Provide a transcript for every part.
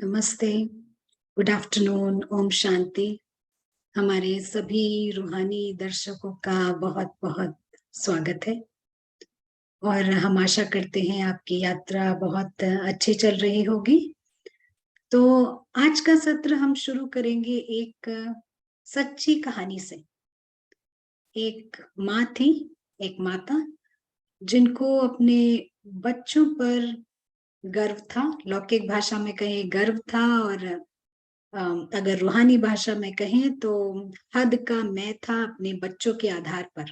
नमस्ते, good afternoon, Om Shanti. हमारे सभी रूहानी दर्शकों का बहुत-बहुत स्वागत है और हम आशा करते हैं आपकी यात्रा बहुत अच्छी चल रही होगी। तो आज का सत्र हम शुरू करेंगे एक सच्ची कहानी से। एक माँ थी, एक माता, जिनको अपने बच्चों पर गर्व था। लौकिक भाषा में कहें गर्व था और अगर रूहानी भाषा में कहें तो हद का मैं था अपने बच्चों के आधार पर।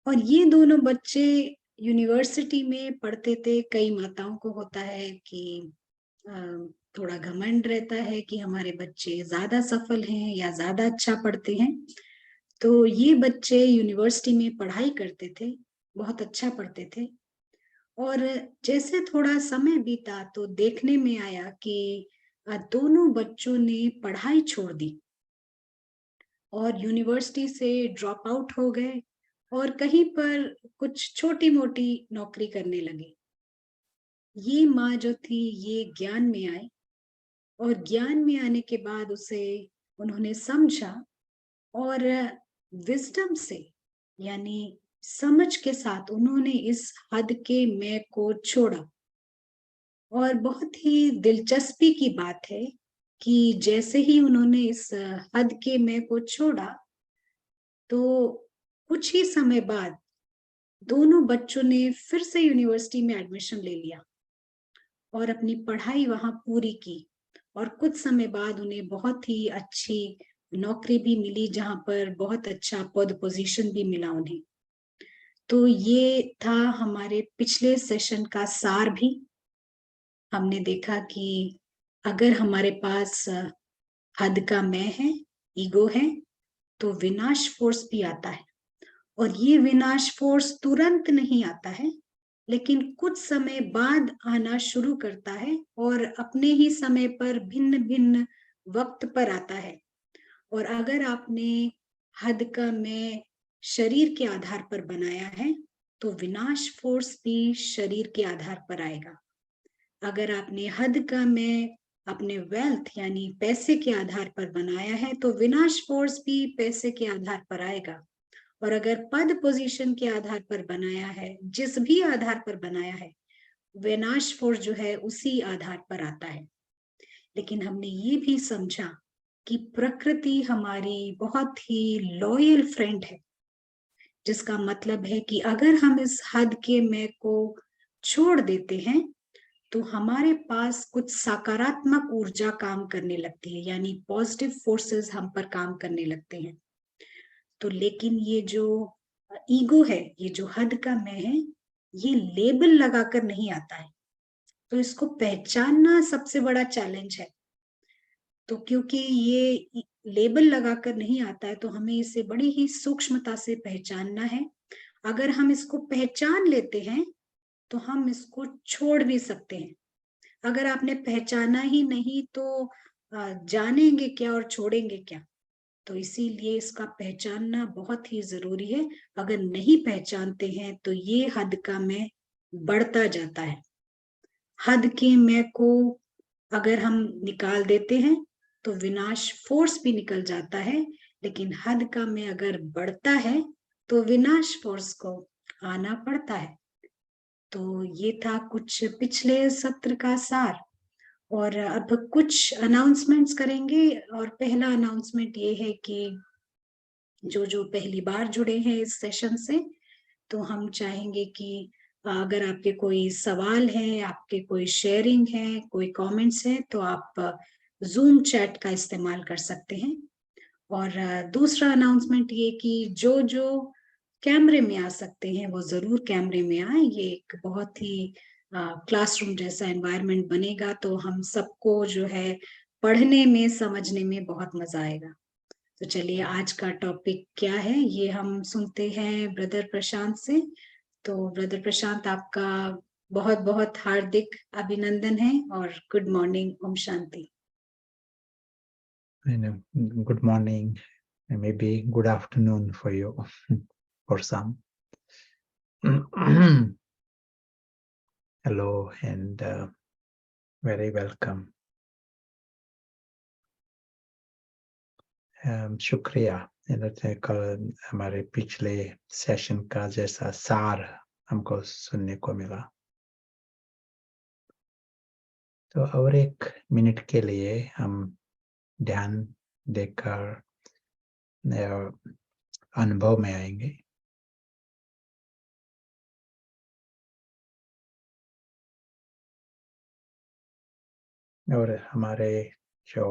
और ये दोनों बच्चे यूनिवर्सिटी में पढ़ते थे। कई माताओं को होता है कि अ, थोड़ा घमंड रहता है कि हमारे बच्चे ज्यादा सफल हैं या ज्यादा अच्छा पढ़ते हैं। तो ये बच्चे यूनिवर्सिटी में पढ़ाई करते थे, बहुत अच्छा पढ़ते थे। और जैसे थोड़ा समय बीता तो देखने में आया कि दोनों बच्चों ने पढ़ाई छोड़ दी और यूनिवर्सिटी से ड्रॉप आउट हो गए और कहीं पर कुछ छोटी-मोटी नौकरी करने लगे। ये माँ जो थी ये ज्ञान में आई और ज्ञान में आने के बाद उसे उन्होंने समझा और विज़डम से यानी समझ के साथ उन्होंने इस हद के मैं को छोड़ा। और बहुत ही दिलचस्पी की बात है कि जैसे ही उन्होंने इस हद के मैं को छोड़ा, तो कुछ ही समय बाद दोनों बच्चों ने फिर से यूनिवर्सिटी में एडमिशन ले लिया और अपनी पढ़ाई वहां पूरी की। और कुछ समय बाद उन्हें बहुत ही अच्छी नौकरी भी मिली, जहां पर बहुत अच्छा पद पोजीशन भी मिला उन्हें। तो ये था हमारे पिछले सेशन का सार भी। हमने देखा कि अगर हमारे पास हद का मैं है, ईगो है, तो विनाश फोर्स भी आता है। और ये विनाश फोर्स तुरंत नहीं आता है, लेकिन कुछ समय बाद आना शुरू करता है और अपने ही समय पर भिन्न-भिन्न वक्त पर आता है। और अगर आपने हद का मैं शरीर के आधार पर बनाया है, तो विनाश फोर्स भी शरीर के आधार पर आएगा। अगर आपने हद का मैं अपने वेल्थ यानी पैसे के आधार पर बनाया है, तो विनाश फोर्स भी पैसे के आधार पर आएगा। और अगर पद पोजीशन के आधार पर बनाया है, जिस भी आधार पर बनाया है, विनाश फोर्स जो है उसी आधार पर आता है। लेकिन हमने ये भी समझा कि प्रकृति हमारी बहुत ही लॉयल फ्रेंड है, जिसका मतलब है कि अगर हम इस हद के मैं को छोड़ देते हैं, तो हमारे पास कुछ सकारात्मक ऊर्जा काम करने लगती है, यानी पॉजिटिव फोर्सेस हम पर काम करने लगते हैं। तो लेकिन ये जो ईगो है, ये जो हद का मैं है, ये लेबल लगाकर नहीं आता है। तो इसको पहचानना सबसे बड़ा चैलेंज है। तो क्योंकि ये लेबल लगाकर नहीं आता है, तो हमें इसे बड़ी ही सूक्ष्मता से पहचानना है। अगर हम इसको पहचान लेते हैं, तो हम इसको छोड़ भी सकते हैं। अगर आपने पहचाना ही नहीं, तो जानेंगे क्या और छोड़ेंगे क्या? तो इसीलिए इसका पहचानना बहुत ही ज़रूरी है। अगर नहीं पहचानते हैं, तो ये हद का मैं बढ़ता जाता है। हद के मैं को अगर हम निकाल देते हैं, तो विनाश फोर्स भी निकल जाता है। लेकिन हद का मैं अगर बढ़ता है, तो विनाश फोर्स को आना पड़ता है। तो ये था कुछ पिछले सत्र का सार। और अब कुछ अनाउंसमेंट्स करेंगे। और पहला अनाउंसमेंट ये है कि जो पहली बार जुड़े हैं इस सेशन से, तो हम चाहेंगे कि अगर आपके कोई सवाल है, आपके कोई शेयरिंग है, कोई कमेंट्स है, तो आप ज़ूम चैट का इस्तेमाल कर सकते हैं। और दूसरा अनाउंसमेंट ये कि जो कैमरे में आ सकते हैं, वो ज़रूर कैमरे में आएँ। ये एक बहुत ही क्लासरूम जैसा एनवायरनमेंट बनेगा, तो हम सबको जो है पढ़ने में, समझने में बहुत मज़ा आएगा। तो चलिए आज का टॉपिक क्या है, ये हम सुनते हैं ब्रदर प्रशांत से। तो ब्रदर प्रशांत, आपका बहुत-बहुत हार्दिक अभिनंदन है और गुड मॉर्निंग, ओम शांति। Good morning, and maybe good afternoon for you, for some. Hello, and Very welcome. शुक्रिया। कल हमारे पिछले सेशन का जैसा सार हमको सुनने को मिला। तो और 1 मिनट के लिए हम ध्यान देकर अनुभव में आएंगे। और हमारे जो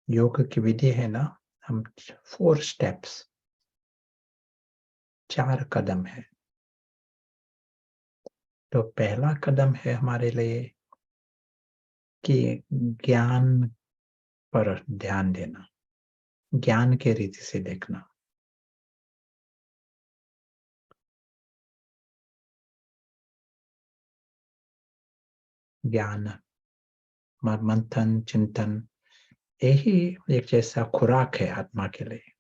योग की विधि है ना, हम 4 स्टेप्स, 4 कदम है। तो पहला कदम है हमारे लिए कि ज्ञान पर ध्यान देना, ज्ञान के रीति से देखना। ज्ञान, मंथन, चिंतन, यही एक जैसा खुराक है आत्मा के लिए।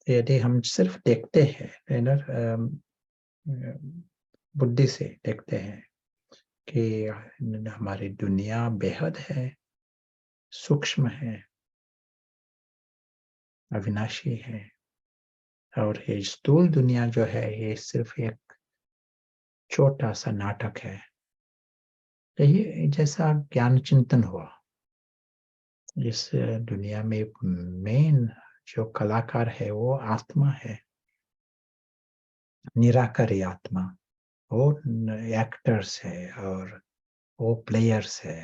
यदि हम सिर्फ देखते हैं बुद्धि से देखते हैं कि हमारी दुनिया बेहद है, सूक्ष्म है, अविनाशी है, और ये स्थूल दुनिया जो है ये सिर्फ एक छोटा सा नाटक है। यही जैसा ज्ञान चिंतन हुआ। इस दुनिया में मेन जो कलाकार है वो आत्मा है, निराकारी आत्मा। वो एक्टर्स है और वो प्लेयर्स है,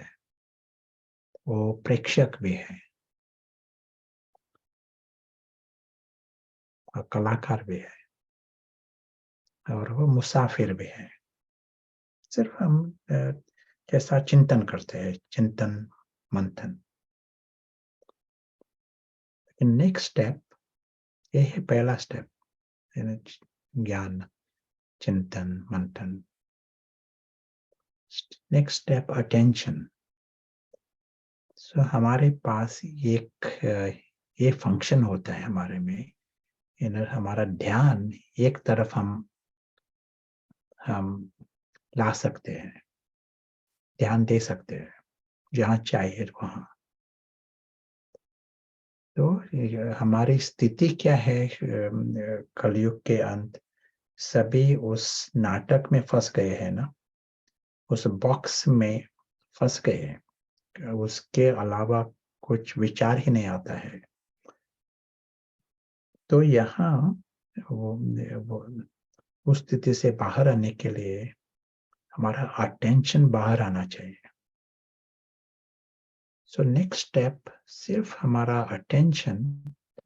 वो प्रेक्षक भी है और कलाकार भी है, और वो मुसाफिर भी है। सिर्फ हम जैसा चिंतन करते हैं, चिंतन मंथन। नेक्स्ट स्टेप, ये है पहला स्टेप, ज्ञान चिंतन मंथन। Next step, attention. सो हमारे पास ये फंक्शन होता है हमारे में, हमारा ध्यान एक तरफ हम ला सकते हैं, ध्यान दे सकते हैं जहाँ चाहिए वहाँ। तो हमारी स्थिति क्या है कलयुग के अंत? सभी उस नाटक में फंस गए हैं ना, उस बॉक्स में फंस गए हैं, उसके अलावा कुछ विचार ही नहीं आता है। तो यहाँ वो उस स्थिति से बाहर आने के लिए हमारा अटेंशन बाहर आना चाहिए। सो नेक्स्ट स्टेप, सिर्फ हमारा अटेंशन,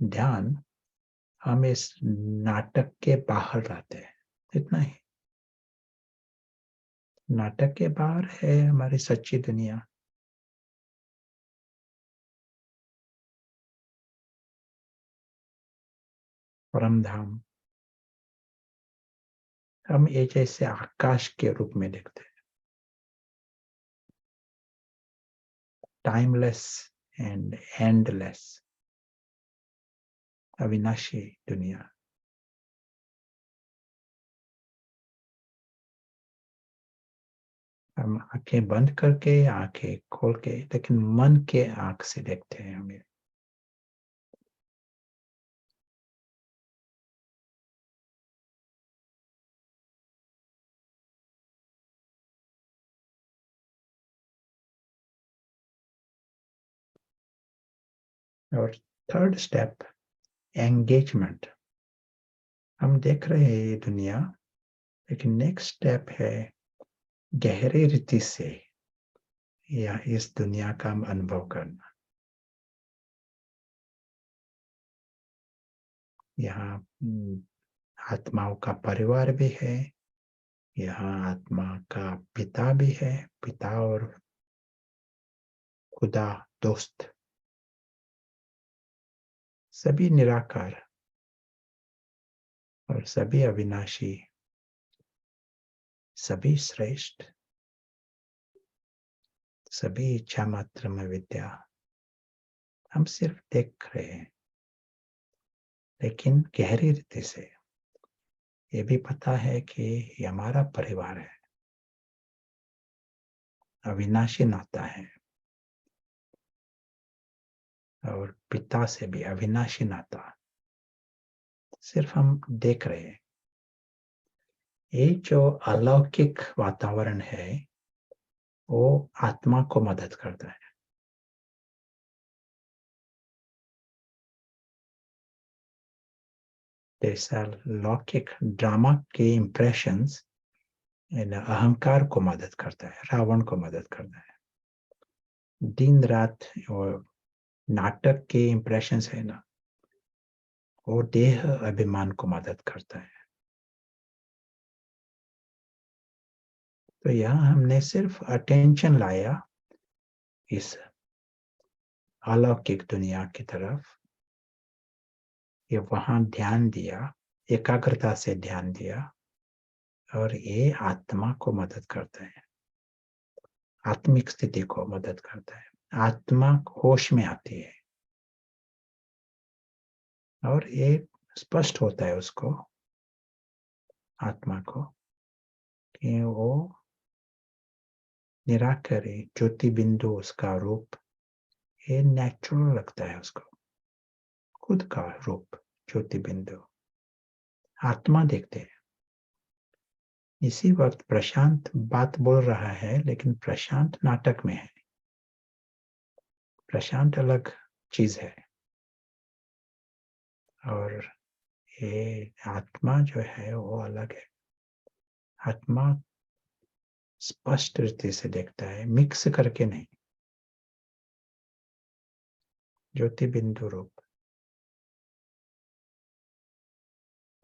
ध्यान, हम इस नाटक के बाहर लाते हैं, इतना ही। नाटक के बाहर है हमारी सच्ची दुनिया। परम धाम हम ये जैसे आकाश के रूप में देखते हैं, टाइमलेस एंड एंडलेस, अविनाशी दुनिया। हम आंखें बंद करके, आंखें खोल के, लेकिन मन के आंख से देखते हैं हमें। और थर्ड स्टेप, एंगेजमेंट। हम देख रहे हैं ये दुनिया, लेकिन नेक्स्ट स्टेप है गहरी रीति से या इस दुनिया का अनुभव करना। यहाँ आत्माओं का परिवार भी है, यहाँ आत्मा का पिता भी है, पिता और खुदा, दोस्त, सभी निराकार और सभी अविनाशी, सभी श्रेष्ठ, सभी इच्छा मात्र में विद्या। हम सिर्फ देख रहे हैं, लेकिन गहरी रीति से ये भी पता है कि ये हमारा परिवार है। अविनाशी नाता है और पिता से भी अविनाशी नाता। सिर्फ हम देख रहे हैं। ये जो अलौकिक वातावरण है वो आत्मा को मदद करता है। जैसा लौकिक ड्रामा के इम्प्रेशंस अहंकार को मदद करता है, रावण को मदद करता है। दिन रात और नाटक के इम्प्रेशंस है ना, वो देह अभिमान को मदद करता है। तो यहाँ हमने सिर्फ अटेंशन लाया इस अलौकिक दुनिया की तरफ, ये वहां ध्यान दिया, एकाग्रता से ध्यान दिया, और ये आत्मा को मदद करता है, आत्मिक स्थिति को मदद करता है। आत्मा होश में आती है और ये स्पष्ट होता है उसको, आत्मा को, कि वो निराकारी ज्योति बिंदु उसका रूप ये नेचुरल लगता है उसको, खुद का रूप ज्योति बिंदु आत्मा देखते हैं। इसी वक्त प्रशांत बात बोल रहा है, लेकिन प्रशांत नाटक में है। प्रशांत अलग चीज है और ये आत्मा जो है वो अलग है। आत्मा स्पष्ट रीति से देखता है, मिक्स करके नहीं। ज्योति बिंदु रूप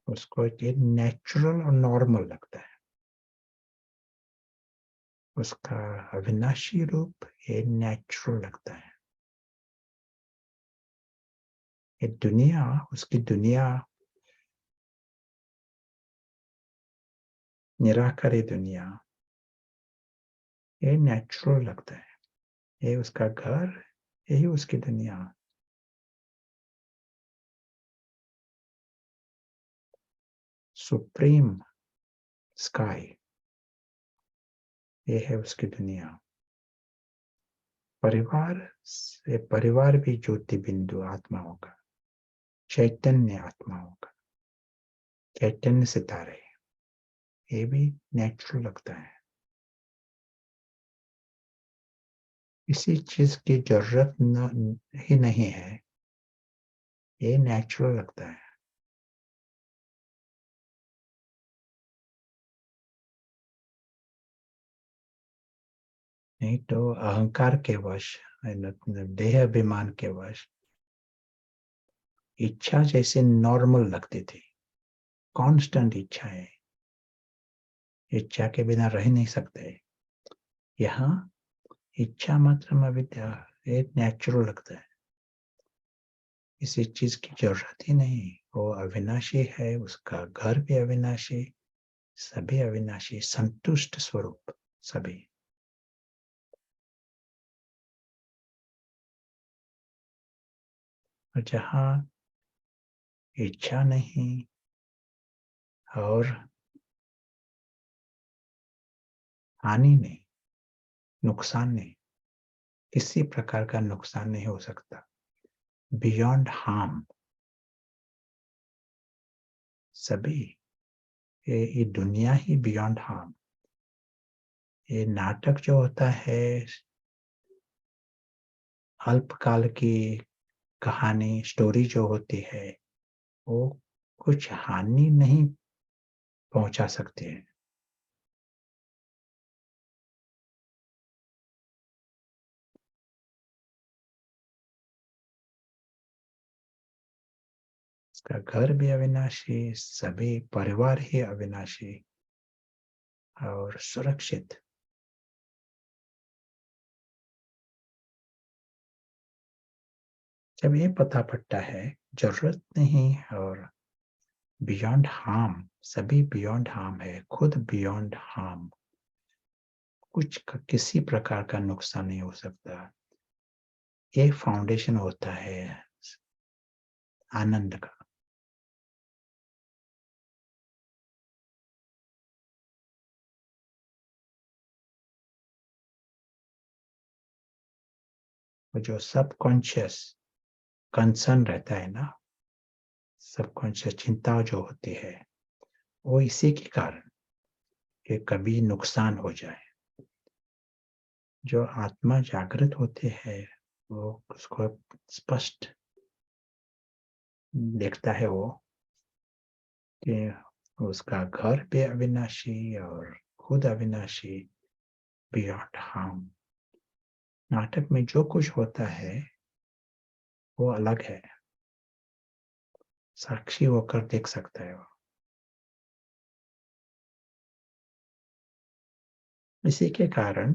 उसको ये नेचुरल और नॉर्मल लगता है। उसका अविनाशी रूप ये नेचुरल लगता है। ये दुनिया, उसकी दुनिया निराकारी दुनिया, ये नेचुरल लगता है। ये उसका घर, यही उसकी दुनिया। सुप्रीम स्काई, ये है उसकी दुनिया। परिवार से परिवार भी ज्योति बिंदु आत्मा होगा, चैतन्य आत्मा होगा, चैतन्य सितारे, ये भी नेचुरल लगता है। किसी चीज की जरूरत ही नहीं है, ये नेचुरल लगता है। नहीं तो अहंकार के वश, देह अभिमान के वश इच्छा जैसे नॉर्मल लगती थी। कांस्टेंट इच्छा है, इच्छा के बिना रह नहीं सकते। यहाँ इच्छा मात्र अविद्या, ये नेचुरल लगता है। किसी चीज की जरूरत ही नहीं, वो अविनाशी है, उसका घर भी अविनाशी, सभी अविनाशी, संतुष्ट स्वरूप सभी। और जहाँ इच्छा नहीं और हानि नहीं, नुकसान नहीं, किसी प्रकार का नुकसान नहीं हो सकता, बियॉन्ड हार्म, सभी ये दुनिया ही बियॉन्ड हार्म। ये नाटक जो होता है, अल्पकाल की कहानी स्टोरी जो होती है, वो कुछ हानि नहीं पहुंचा सकती है। उसका घर भी अविनाशी, सभी परिवार ही अविनाशी और सुरक्षित। जब ये पता पड़ता है जरूरत नहीं और बियॉन्ड हार्म, सभी बियॉन्ड हार्म है, खुद बियॉन्ड हार्म, कुछ किसी प्रकार का नुकसान नहीं हो सकता। ये फाउंडेशन होता है आनंद का। वो जो सबकॉन्शियस कंसर्न रहता है ना, सबकॉन्शियस चिंता जो होती है, वो इसी के कारण कि कभी नुकसान हो जाए। जो आत्मा जागृत होते हैं, वो उसको स्पष्ट देखता है वो कि उसका घर भी अविनाशी और खुद अविनाशी, बियॉन्ड हार्म। नाटक में जो कुछ होता है वो अलग है, साक्षी होकर देख सकता है वो। इसी के कारण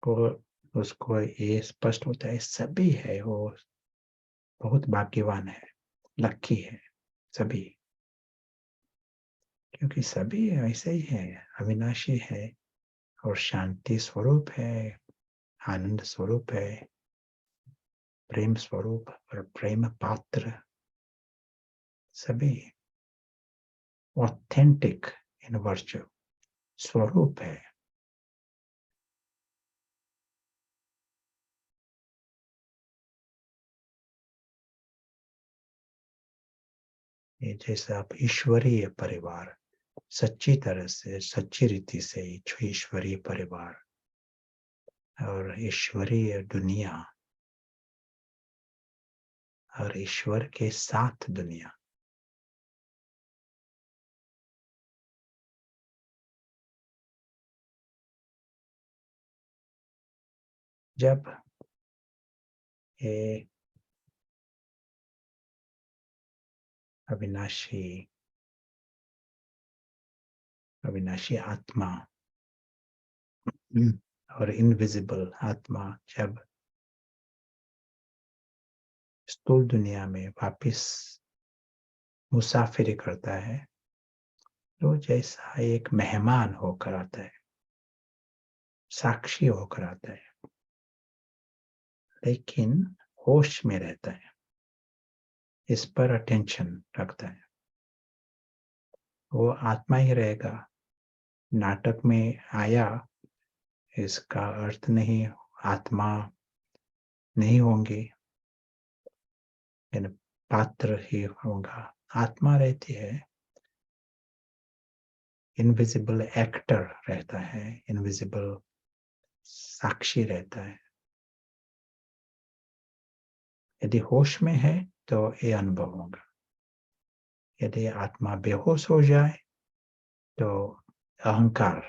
वो उसको ये स्पष्ट होता है, सभी है वो बहुत भाग्यवान है, लकी है सभी, क्योंकि सभी ऐसे ही है, अविनाशी है और शांति स्वरूप है, आनंद स्वरूप है, प्रेम स्वरूप और प्रेम पात्र, सभी ऑथेंटिक इन वर्चू स्वरूप है। ये जैसे आप ईश्वरीय परिवार, सच्ची तरह से, सच्ची रीति से ईश्वरीय परिवार और ईश्वरीय दुनिया और ईश्वर के साथ दुनिया, जब ये अविनाशी अविनाशी आत्मा और इनविजिबल आत्मा जब स्थूल दुनिया में वापिस मुसाफिरी करता है, तो जैसा एक मेहमान होकर आता है, साक्षी होकर आता है, लेकिन होश में रहता है, इस पर अटेंशन रखता है। वो आत्मा ही रहेगा। नाटक में आया इसका अर्थ नहीं आत्मा नहीं होंगी, पात्र ही होगा। आत्मा रहती है, इनविजिबल एक्टर रहता है, इनविजिबल साक्षी रहता है। यदि होश में है तो ये अनुभव होगा। यदि आत्मा बेहोश हो जाए तो अहंकार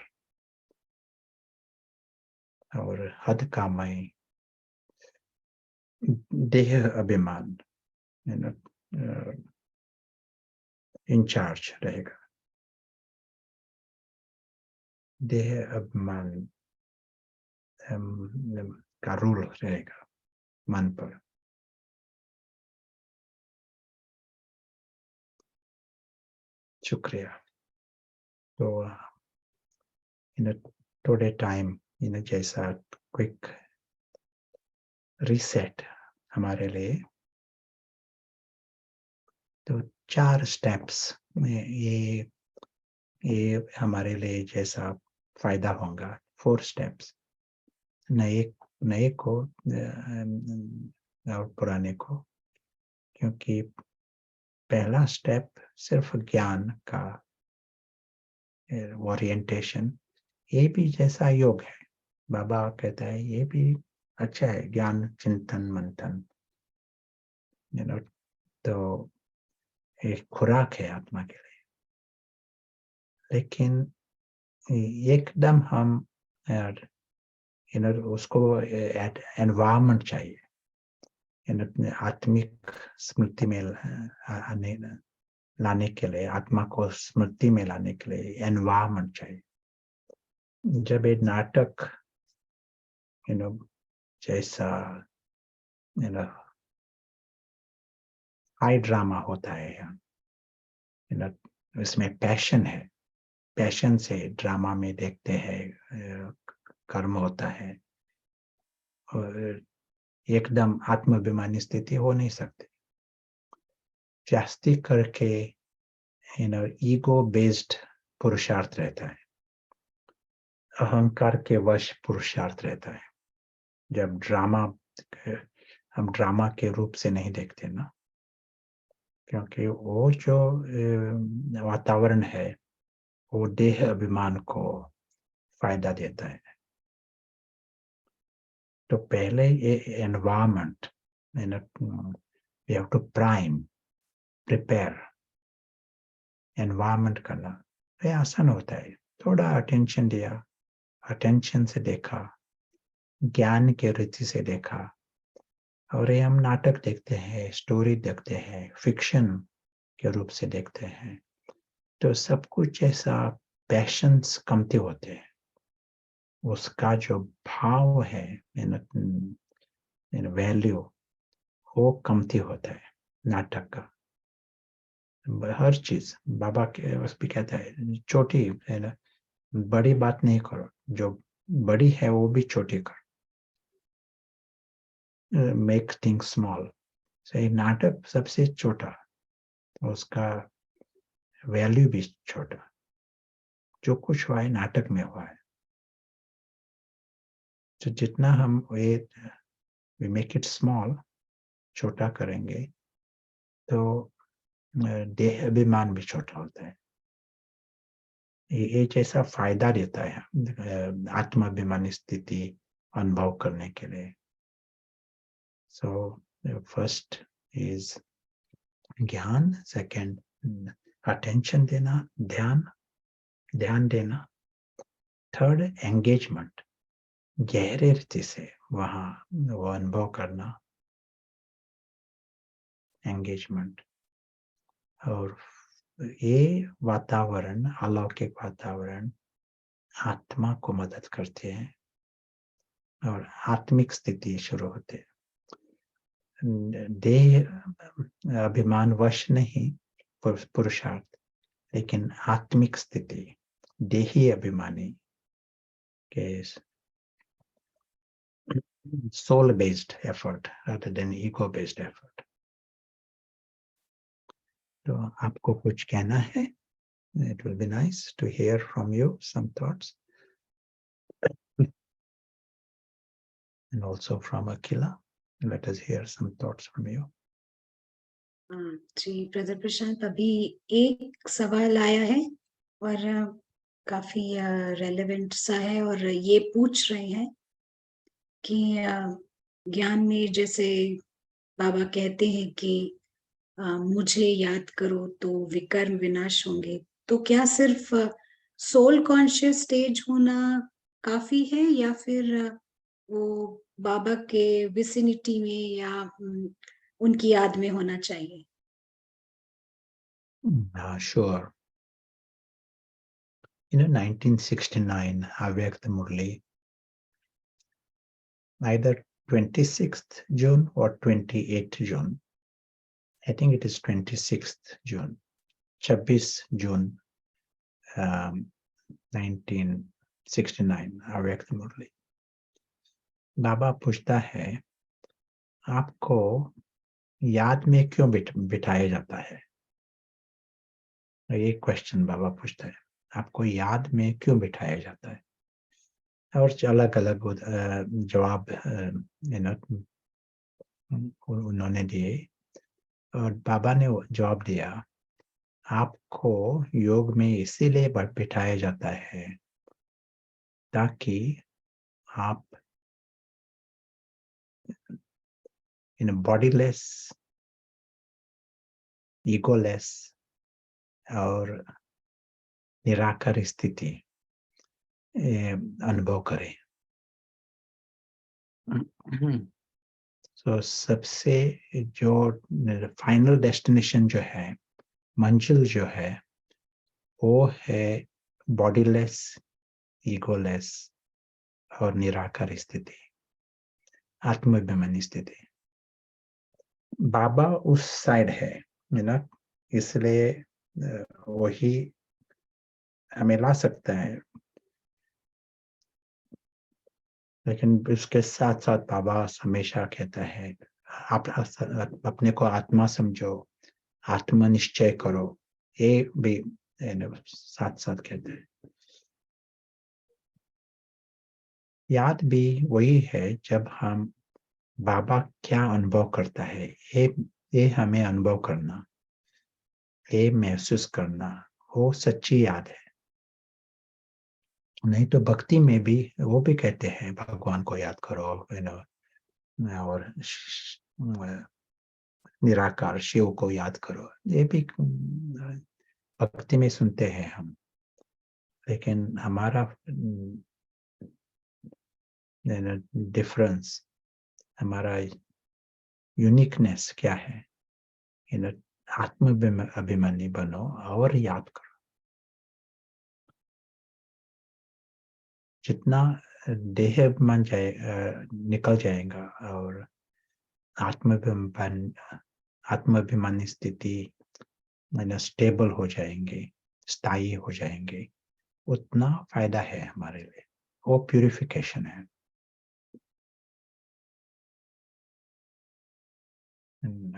और हद का मैं, देह अभिमान इंचार्ज रहेगा। देह अभिमान का रूल रहेगा मन पर। शुक्रिया। तो टुडे टाइम जैसा क्विक रीसेट हमारे लिए, तो 4 स्टेप्स में ये हमारे लिए जैसा फायदा होगा। 4 स्टेप्स, नए को और पुराने को, क्योंकि पहला स्टेप सिर्फ ज्ञान का ओरिएंटेशन, ये भी जैसा योग है। बाबा कहता है ये भी अच्छा है, ज्ञान चिंतन मंथन, तो एक खुराक है आत्मा के लिए। लेकिन एकदम हम उसको एनवायरमेंट चाहिए, आत्मिक स्मृति में लाने के लिए, आत्मा को स्मृति में लाने के लिए एनवायरमेंट चाहिए। जब एक नाटक जैसा हाई ड्रामा होता है, इसमें पैशन है, पैशन से ड्रामा में देखते हैं, कर्म होता है, और एकदम आत्माभिमानी स्थिति हो नहीं सकती। जास्ती करके ईगो बेस्ड पुरुषार्थ रहता है, अहंकार के वश पुरुषार्थ रहता है। जब ड्रामा हम ड्रामा के रूप से नहीं देखते ना, क्योंकि वो जो वातावरण है वो देह अभिमान को फायदा देता है। तो पहले ये environment, we have to prepare environment करना। ये आसान होता है, थोड़ा अटेंशन दिया, अटेंशन से देखा, ज्ञान के रीति से देखा, और ये हम नाटक देखते हैं, स्टोरी देखते हैं, फिक्शन के रूप से देखते हैं, तो सब कुछ ऐसा पैशंस कमती होते हैं, उसका जो भाव है वैल्यू वो कमती होता है नाटक का। हर चीज बाबा के बस भी कहता है, छोटी है ना, बड़ी बात नहीं करो, जो बड़ी है वो भी छोटी करो, मेक थिंग स्मॉल। सही, नाटक सबसे छोटा, तो उसका वैल्यू भी छोटा। जो कुछ हुआ है नाटक में हुआ है, तो जितना हम वी मेक इट स्मॉल, छोटा करेंगे, तो देह अभिमान भी छोटा होता है। ये जैसा फायदा देता है आत्माभिमानी स्थिति अनुभव करने के लिए। सो फर्स्ट इज ज्ञान, सेकंड अटेंशन देना, ध्यान देना, थर्ड एंगेजमेंट, गहरे रीति से वहां वो अनुभव करना, एंगेजमेंट। और ये वातावरण, अलौकिक वातावरण आत्मा को मदद करते हैं और आत्मिक स्थिति शुरू होते हैं। देह अभिमान वश नहीं पुरुषार्थ, लेकिन आत्मिक स्थिति, देही अभिमानी के soul based effort rather than ego based effort. तो आपको कुछ कहना है? It will be nice to hear from you some thoughts, and also from Akila. Let us hear some thoughts from you. जी ब्रदर प्रशांत, अभी एक सवाल आया है और काफी रेलेवेंट सा है, और ये पूछ रहे हैं कि ज्ञान में जैसे बाबा कहते हैं कि मुझे याद करो तो विकर्म विनाश होंगे, तो क्या सिर्फ सोल कॉन्शियस स्टेज होना काफी है, या फिर वो बाबा के विसिनिटी में या उनकी याद में होना चाहिए? Sure. In 1969, Avyakt Murli, either 26th June or 28th June, I think it is 26th June, 26 June 1969, Avyakt Murli. बाबा पूछता है, आपको याद में क्यों बिठाया जाता है? ये क्वेश्चन बाबा पूछता है, आपको याद में क्यों बिठाया जाता है? और अलग अलग जवाब उन्होंने दिए, और बाबा ने जवाब दिया, आपको योग में इसीलिए बिठाया जाता है ताकि आप इन बॉडीलेस, ईगोलेस और निराकार स्थिति अनुभव करें। तो सबसे जो फाइनल डेस्टिनेशन जो है, मंजिल जो है, वो है बॉडीलेस, ईगोलेस और निराकार स्थिति, आत्माभिमानी स्थिति। बाबा उस साइड है ना, इसलिए वही हमें ला सकता है। लेकिन उसके साथ साथ बाबा हमेशा कहता है, आप अपने को आत्मा समझो, आत्मा निश्चय करो, ये भी साथ साथ कहते हैं। याद भी वही है जब हम बाबा क्या अनुभव करता है, ये हमें अनुभव करना, ये महसूस करना, वो सच्ची याद है। नहीं तो भक्ति में भी वो भी कहते हैं भगवान को याद करो, और निराकार शिव को याद करो, ये भी भक्ति में सुनते हैं हम। लेकिन हमारा डिफरेंस, हमारा यूनिकनेस क्या है? आत्म अभिमानी बनो और याद करो। जितना देह अभिमान निकल जाएगा और आत्माभिमानी स्थिति स्टेबल हो जाएंगे, स्थायी हो जाएंगे, उतना फायदा है हमारे लिए। वो प्यूरिफिकेशन है।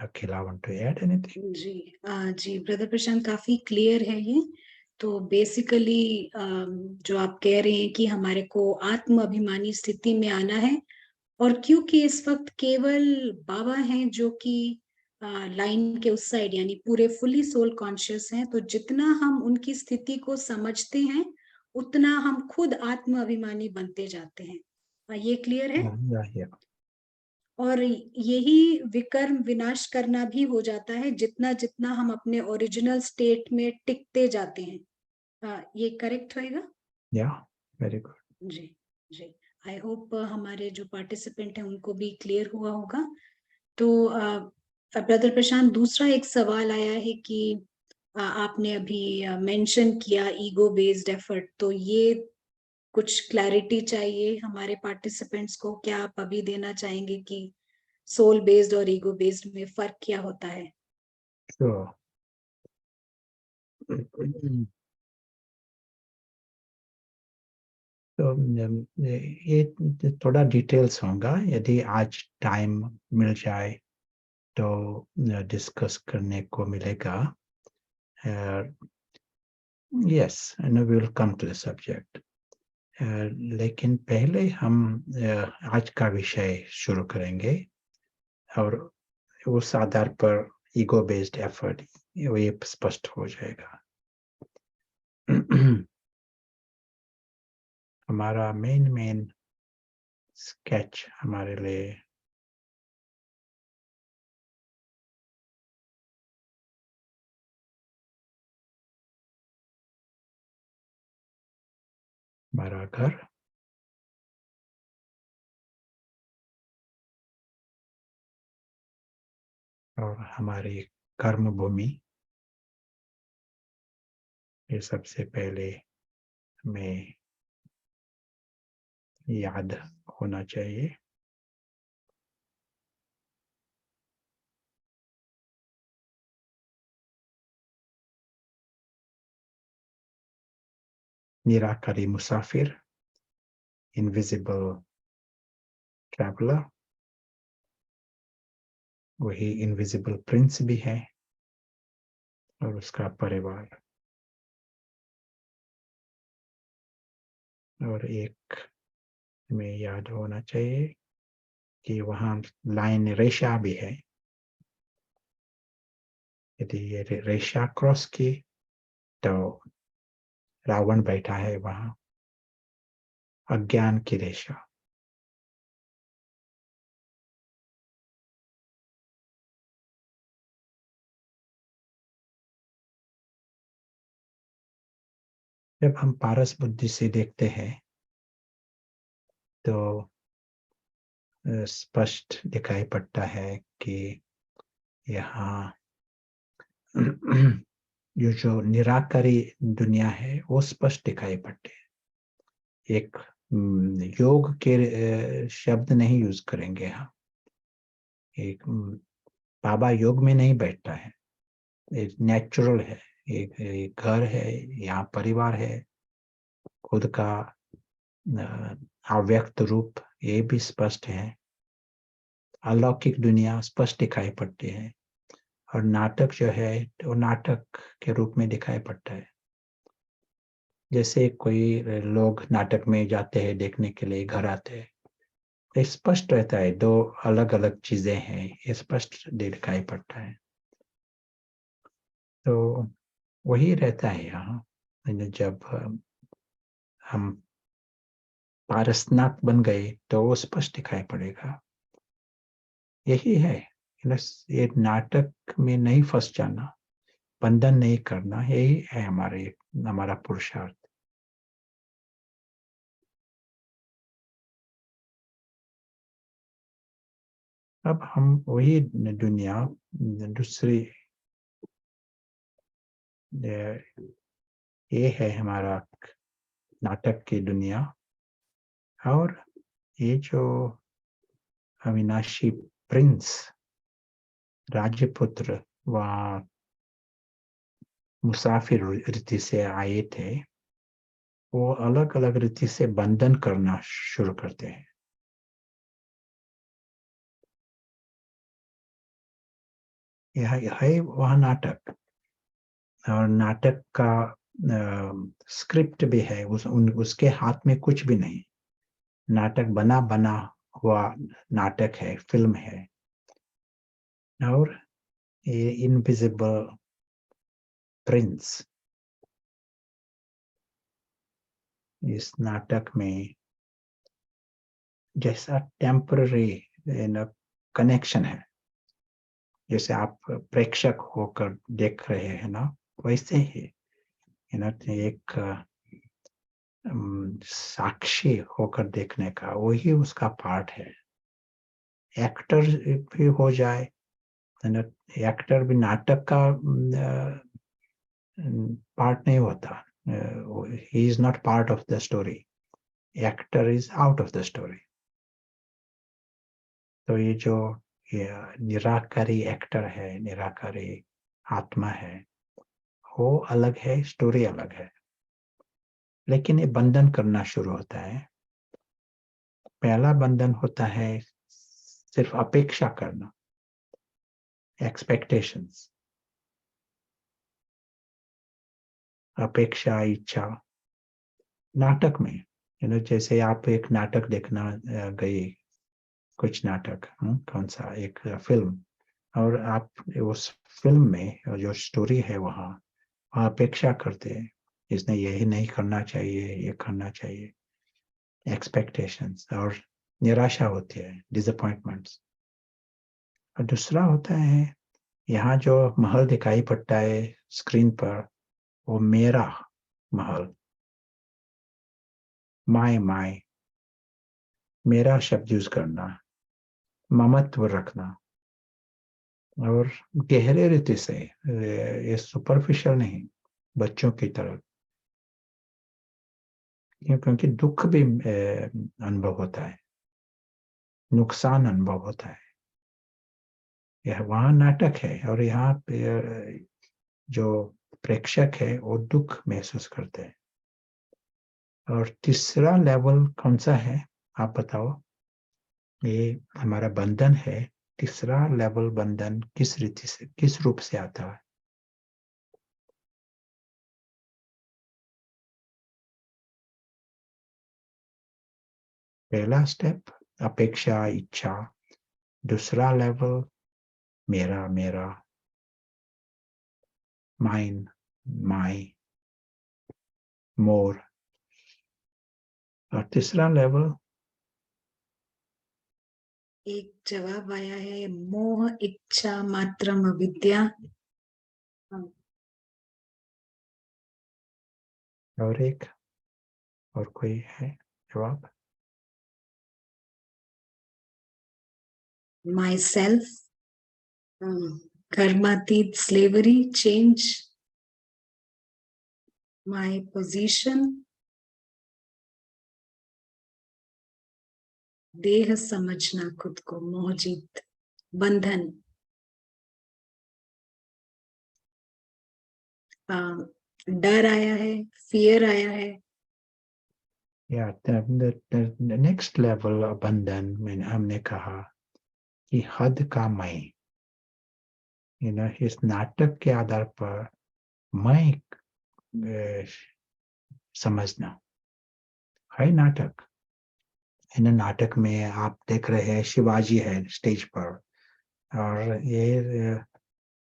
Akhila, want to add anything? जी ब्रदर प्रशांत, काफी क्लियर है ये। तो बेसिकली जो आप कह रहे हैं कि हमारे को आत्म अभिमानी स्थिति में आना है, और क्योंकि इस वक्त केवल बाबा हैं जो कि लाइन के उस साइड यानी पूरे फुली सोल कॉन्शियस हैं, तो जितना हम उनकी स्थिति को समझते हैं उतना हम खुद आत्म अभिमानी बनते जाते हैं। ये क्लियर है। और यही विकर्म विनाश करना भी हो जाता है जितना जितना हम अपने ओरिजिनल स्टेट में टिकते जाते हैं। ये करेक्ट होएगा? Yeah, very good. जी जी। आई होप हमारे जो पार्टिसिपेंट हैं उनको भी क्लियर हुआ होगा। तो ब्रदर प्रशांत, दूसरा एक सवाल आया है कि आपने अभी मेंशन किया ईगो बेस्ड एफर्ट, तो ये कुछ क्लैरिटी चाहिए हमारे पार्टिसिपेंट्स को। क्या आप अभी देना चाहेंगे कि सोल बेस्ड और ईगो बेस्ड में फर्क क्या होता है? Sure. तो ये थोड़ा डिटेल्स होगा, यदि आज टाइम मिल जाए तो डिस्कस करने को मिलेगा। Yes, and we will come to the subject. लेकिन पहले हम आज का विषय शुरू करेंगे और उस आधार पर ईगो बेस्ड एफर्ट ये स्पष्ट हो जाएगा। हमारा मेन स्केच हमारे लिए हमारा घर, और हमारी कर्म भूमि, ये सबसे पहले हमें याद होना चाहिए। निराकारी मुसाफिर, इनविजिबल ट्रैवलर, वही इनविजिबल प्रिंस भी है और उसका परिवार। और एक हमें याद होना चाहिए कि वहाँ लाइन रेशा भी है। यदि ये रेशा क्रॉस की तो रावण बैठा है वहाँ, अज्ञान की रेशा। जब हम पारस बुद्धि से देखते हैं तो स्पष्ट दिखाई पड़ता है कि यहाँ ये जो निराकारी दुनिया है वो स्पष्ट दिखाई पड़ते है। एक योग के शब्द नहीं यूज करेंगे हम। एक बाबा योग में नहीं बैठता है, एक नेचुरल है, एक घर है, यहाँ परिवार है, खुद का अव्यक्त रूप, ये भी स्पष्ट है। अलौकिक दुनिया स्पष्ट दिखाई पड़ती है और नाटक जो है वो नाटक के रूप में दिखाई पड़ता है। जैसे कोई लोग नाटक में जाते हैं देखने के लिए, घर आते हैं, ये स्पष्ट रहता है, दो अलग अलग चीजें हैं, ये स्पष्ट दिखाई पड़ता है। तो वही रहता है यहाँ, जब हम पारसनाथ बन गए तो वो स्पष्ट दिखाई पड़ेगा। यही है, ये नाटक में नहीं फंस जाना, बंधन नहीं करना, यही है हमारा पुरुषार्थ। अब हम वही दुनिया, दूसरी, ये है हमारा नाटक की दुनिया। और ये जो अविनाशी प्रिंस, राजपुत्र, वहाँ मुसाफिर रीति से आए थे, वो अलग अलग रीति से बंधन करना शुरू करते हैं। यह है वह नाटक, और नाटक का स्क्रिप्ट भी है, उसके हाथ में कुछ भी नहीं। नाटक बना हुआ नाटक है, फिल्म है। और ये इनविजिबल प्रिंस इस नाटक में जैसा टेम्पररी कनेक्शन है, जैसे आप प्रेक्षक होकर देख रहे हैं ना, वैसे ही एक साक्षी होकर देखने का, वही उसका पार्ट है। एक्टर भी हो जाए, एक्टर भी नाटक का पार्ट नहीं होता, he is not part of the story, actor is out of the story। तो ये निराकारी एक्टर है, निराकारी आत्मा है, वो अलग है, स्टोरी अलग है। लेकिन ये बंधन करना शुरू होता है। पहला बंधन होता है सिर्फ अपेक्षा करना, एक्सपेक्टेशंस, अपेक्षा, इच्छा। नाटक में जैसे आप एक नाटक देखना गई, कुछ नाटक, कौन सा, एक फिल्म, और आप उस फिल्म में जो स्टोरी है वहाँ अपेक्षा करते हैं, इसने यही नहीं करना चाहिए, ये करना चाहिए, एक्सपेक्टेशंस, और निराशा होती है, डिसअपॉइंटमेंट्स। और दूसरा होता है, यहाँ जो महल दिखाई पड़ता है स्क्रीन पर, वो मेरा महल, माय, मेरा शब्द यूज करना, ममत्व रखना, और गहरे रीति से, ये सुपरफिशियल नहीं, बच्चों की तरह। क्योंकि दुख भी अनुभव होता है, नुकसान अनुभव होता है। यह वहाँ नाटक है, और यहाँ पे जो प्रेक्षक है वो दुख महसूस करते हैं। और तीसरा लेवल कौन सा है, आप बताओ? ये हमारा बंधन है। तीसरा लेवल बंधन किस रीति से, किस रूप से आता है? पहला स्टेप अपेक्षा, इच्छा। दूसरा लेवल मेरा, माइन, माई, मोर। और तीसरा लेवल, एक जवाब आया है, मोह इच्छा मात्रम अविद्या। और एक, और कोई है जवाब? माई सेल्फ, कर्मातीत स्लेवरी, चेंज, माई पोजीशन, देह समझना खुद को, मोहजीत, बंधन, डर आया है, फियर आया है। या नेक्स्ट लेवल बंधन में हमने कहा कि हद का मैं, इस नाटक के आधार पर मैं समझना है नाटक। इन नाटक में आप देख रहे हैं शिवाजी है स्टेज पर, और ये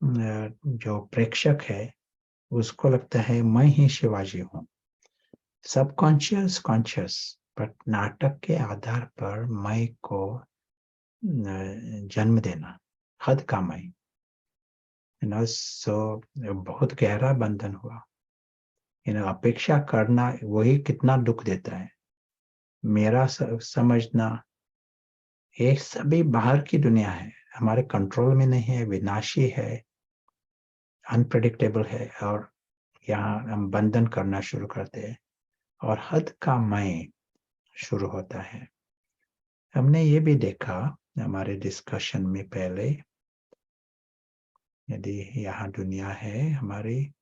जो प्रेक्षक है उसको लगता है मैं ही शिवाजी हूँ। सबकॉन्शियस कॉन्शियस, बट नाटक के आधार पर मैं को जन्म देना, हद का मैं, सो बहुत गहरा बंधन हुआ। अपेक्षा करना वही कितना दुख देता है। मेरा समझना ये सभी बाहर की दुनिया है, हमारे कंट्रोल में नहीं है, विनाशी है, अनप्रेडिक्टेबल है, और यहाँ हम बंधन करना शुरू करते हैं और हद का मैं शुरू होता है। हमने ये भी देखा हमारे डिस्कशन में पहले, यदि यहाँ दुनिया है, हमारी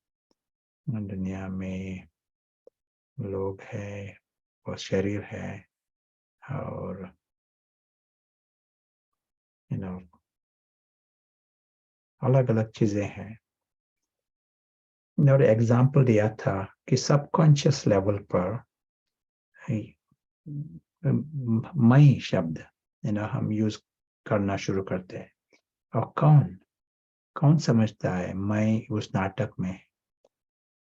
दुनिया में लोग है और शरीर है और अलग अलग चीजें हैं। और एग्जाम्पल दिया था कि सबकॉन्शियस लेवल पर मैं शब्द हम यूज करना शुरू करते हैं, और कौन समझता है मैं उस नाटक में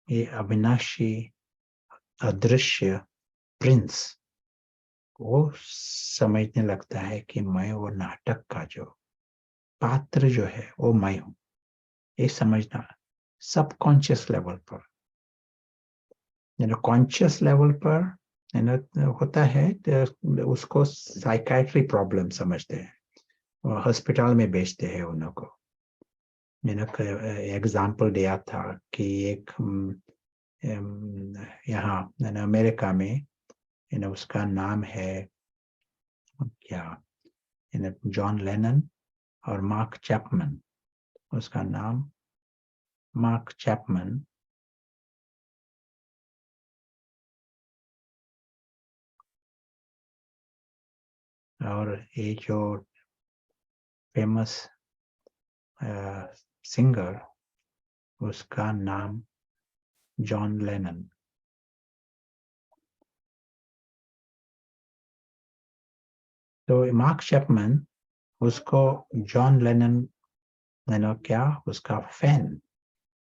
ये अविनाशी अदृश्य प्रिंस, वो समझने लगता है कि मैं वो नाटक का जो पात्र जो है वो मैं हूं। ये समझना सबकॉन्शियस लेवल पर। कॉन्शियस लेवल पर होता है तो उसको साइकाट्री प्रॉब्लम समझते हैं और हॉस्पिटल में भेजते हैं उन लोगों को। मैंने एग्जाम्पल दिया था कि एक यहाँ अमेरिका में उसका नाम है क्या, जॉन लेनन और मार्क चैपमैन। उसका नाम मार्क चैपमैन, और ये जो फेमस सिंगर, उसका नाम जॉन लेनन। तो मार्क चैपमैन उसको जॉन लेनन क्या उसका फैन,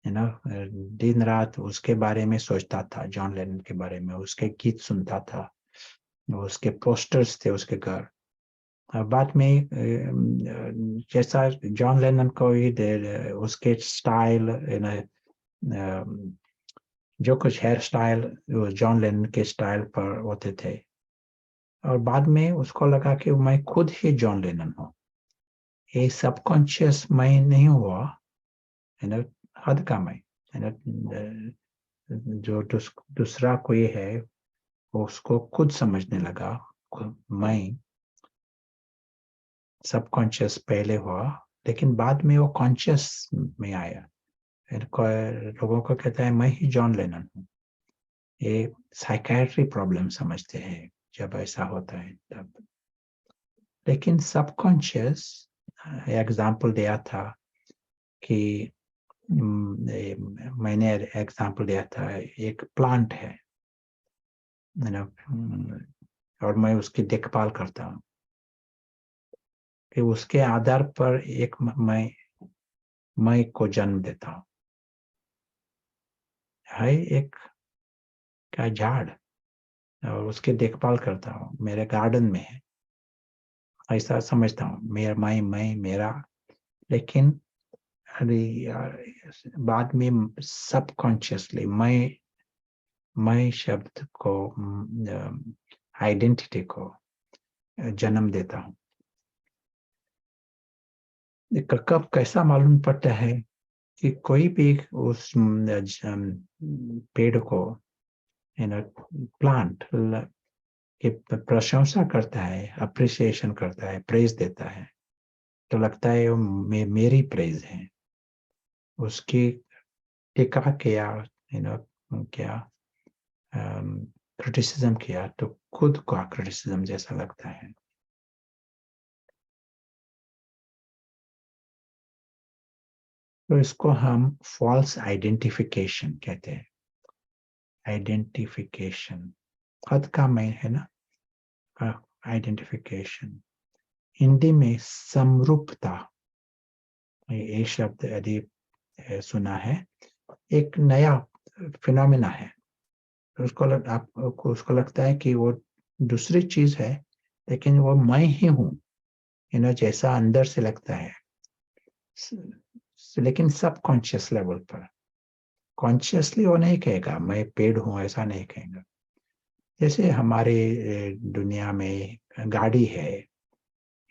दिन रात उसके बारे में सोचता था, जॉन लेनन के बारे में, उसके गीत सुनता था, उसके पोस्टर्स थे उसके घर। बाद में जैसा जॉन लेनन को ही उसके स्टाइल, जो कुछ हेयर स्टाइल जॉन लेनन के स्टाइल पर होते थे, और बाद में उसको लगा कि मैं खुद ही जॉन लेनन हूँ। ये सबकॉन्शियस मैं नहीं हुआ, हद का मैं, जो दूसरा कोई है वो उसको खुद समझने लगा। मैं सबकॉन्शियस पहले हुआ, लेकिन बाद में वो कॉन्शियस में आया। लोगों को कहता है मैं ही जॉन लेनन हूँ। ये साइकाट्री प्रॉब्लम समझते हैं जब ऐसा होता है तब। लेकिन सबकॉन्शियस, एग्जाम्पल दिया था कि मैंने एग्जाम्पल दिया था, एक प्लांट है और मैं उसकी देखभाल करता हूँ, कि उसके आधार पर एक मैं को जन्म देता हूँ। है एक का झाड़ और उसकी देखभाल करता हूँ, मेरे गार्डन में है, ऐसा समझता हूँ मेरा मैं मेरा। लेकिन अरे यार, बाद में सबकॉन्शियसली मैं शब्द को, आइडेंटिटी को जन्म देता हूँ। कब कैसा मालूम पड़ता है कि कोई भी उस पेड़ को, प्लांट की प्रशंसा करता है, अप्रिसिएशन करता है, प्रेज देता है, तो लगता है वो मेरी प्रेज है। उसकी टीका किया, क्या क्रिटिसिज्म किया तो खुद का क्रिटिसिज्म जैसा लगता है। तो इसको हम फॉल्स आइडेंटिफिकेशन कहते हैं। आइडेंटिफिकेशन, हद का मैं है ना, आइडेंटिफिकेशन। हिंदी में समरूपता, ये शब्द यदि सुना है, एक नया फिनोमेना है। आपको उसको लगता है कि वो दूसरी चीज है, लेकिन वो मैं ही हूं, जैसा अंदर से लगता है, लेकिन सबकॉन्शियस लेवल पर। कॉन्शियसली वो नहीं कहेगा मैं पेड़ हूं, ऐसा नहीं कहेगा। जैसे हमारे दुनिया में गाड़ी है,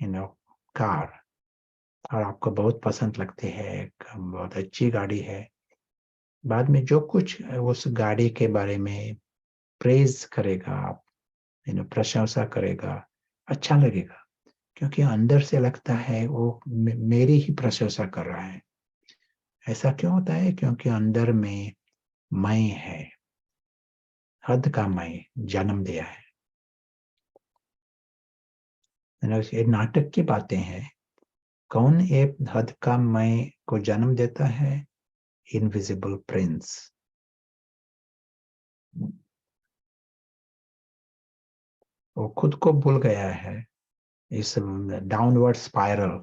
कार, और आपको बहुत पसंद लगती है, बहुत अच्छी गाड़ी है। बाद में जो कुछ उस गाड़ी के बारे में प्रेज करेगा आप, प्रशंसा करेगा, अच्छा लगेगा, क्योंकि अंदर से लगता है वो मेरी ही प्रशंसा कर रहा है। ऐसा क्यों होता है? क्योंकि अंदर में मैं है, हद का मैं जन्म दिया है। ये नाटक की बातें हैं। कौन एक हद का मैं को जन्म देता है? Invisible Prince. वो खुद को भूल गया है, इस डाउनवर्ड स्पाइरल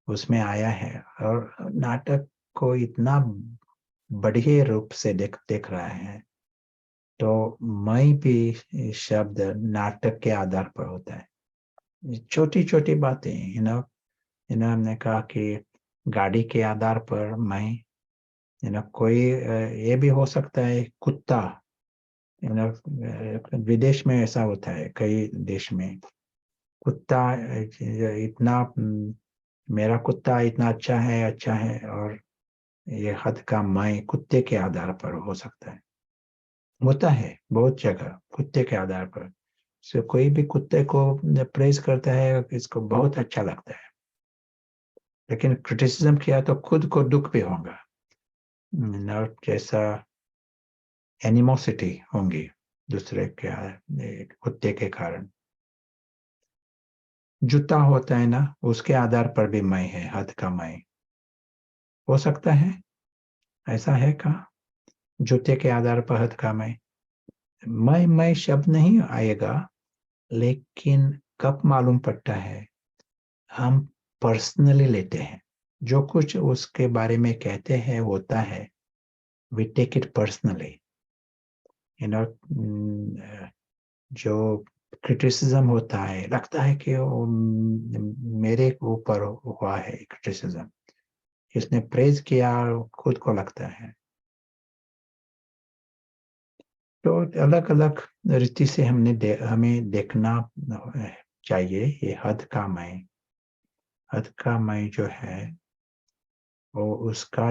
उसमें आया है, और नाटक को इतना बढ़िया रूप से देख रहा है। तो मैं भी शब्द नाटक के आधार पर होता है। छोटी छोटी बातें, हमने कहा कि गाड़ी के आधार पर मैं, कोई ये भी हो सकता है कुत्ता, विदेश में ऐसा होता है, कई देश में कुत्ता इतना, मेरा कुत्ता इतना अच्छा है, और ये हद का मैं कुत्ते के आधार पर हो सकता है, होता है बहुत जगह कुत्ते के आधार पर। सो कोई भी कुत्ते को प्रेज करता है, इसको बहुत अच्छा लगता है, लेकिन क्रिटिसिज्म किया तो खुद को दुख भी होगा, जैसा एनिमोसिटी होंगी दूसरे के कुत्ते के कारण। जूता होता है ना, उसके आधार पर भी मैं है, हद का मैं हो सकता है। ऐसा है कहा? जूते के आधार पर हद का मैं शब्द नहीं आएगा, लेकिन कब मालूम पड़ता है? हम पर्सनली लेते हैं, जो कुछ उसके बारे में कहते हैं होता है, वी टेक इट पर्सनली। जो क्रिटिसिज्म होता है, लगता है कि वो मेरे ऊपर हुआ है क्रिटिसिज्म, इसने प्रेज किया, खुद को लगता है। तो अलग अलग रीति से हमें देखना चाहिए ये हद का मैं। हद का मैं जो है, वो उसका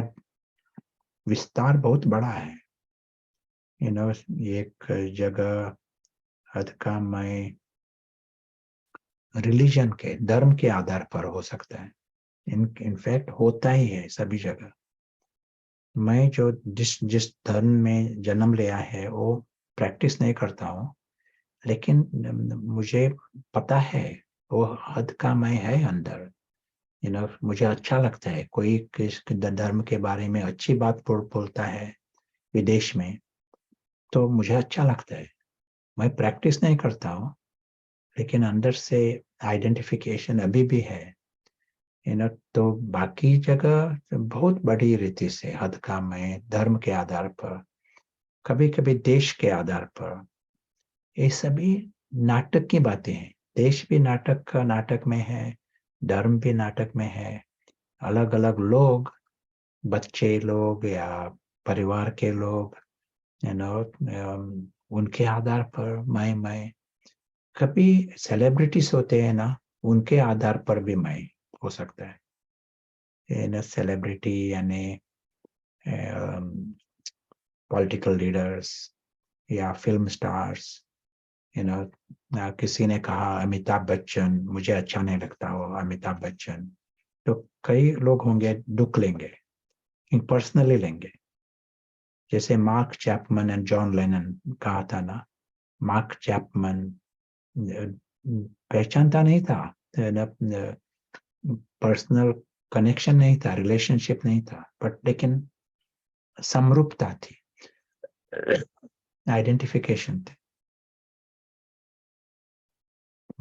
विस्तार बहुत बड़ा है। एक जगह हद का मैं रिलीजन के, धर्म के आधार पर हो सकता है। इनफैक्ट होता ही है सभी जगह। मैं जो जिस धर्म में जन्म लिया है वो प्रैक्टिस नहीं करता हूँ, लेकिन मुझे पता है वो हद का मैं है अंदर। मुझे अच्छा लगता है, कोई किस धर्म के बारे में अच्छी बात बोलता है विदेश में, तो मुझे अच्छा लगता है। मैं प्रैक्टिस नहीं करता हूँ, लेकिन अंदर से आइडेंटिफिकेशन अभी भी है। तो बाकी जगह बहुत बड़ी रीति से हद का मैं, धर्म के आधार पर, कभी कभी देश के आधार पर, ये सभी नाटक की बातें हैं। देश भी नाटक में है, धर्म भी नाटक में है। अलग अलग लोग, बच्चे लोग या परिवार के लोग, उनके आधार पर मैं कभी सेलिब्रिटीज होते हैं ना, उनके आधार पर भी मैं हो सकता है। सेलिब्रिटी यानी पॉलिटिकल लीडर्स या फिल्म स्टार्स। किसी ने कहा अमिताभ बच्चन, मुझे अच्छा नहीं लगता हो अमिताभ बच्चन, तो कई लोग होंगे दुख लेंगे, पर्सनली लेंगे। जैसे mark Chapman and John Lennon कहा था ना, मार्क चैपमैन पहचानता नहीं था, पर्सनल कनेक्शन नहीं था, रिलेशनशिप नहीं था, बट लेकिन समरूपता थी। आइडेंटिफिकेशन थे,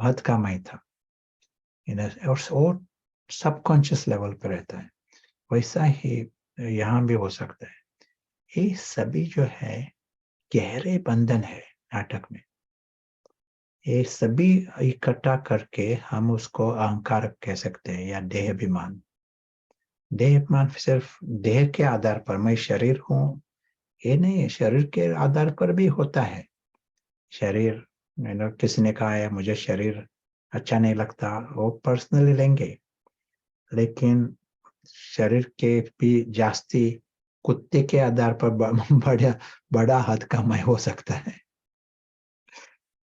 हद का मैं था, और सबकॉन्शियस लेवल पर रहता है। वैसा ही यहाँ भी हो सकता है। ये सभी जो है गहरे बंधन है नाटक में। ये सभी इकट्ठा करके हम उसको अहंकार कह सकते हैं, या देह अभिमान। देह अभिमान सिर्फ देह के आधार पर मैं शरीर हूँ ये नहीं, शरीर के आधार पर भी होता है। शरीर, किसी ने कहा है मुझे शरीर अच्छा नहीं लगता, वो पर्सनली लेंगे, लेकिन शरीर के भी जास्ती कुत्ते के आधार पर बड़ा हद का मैं हो सकता है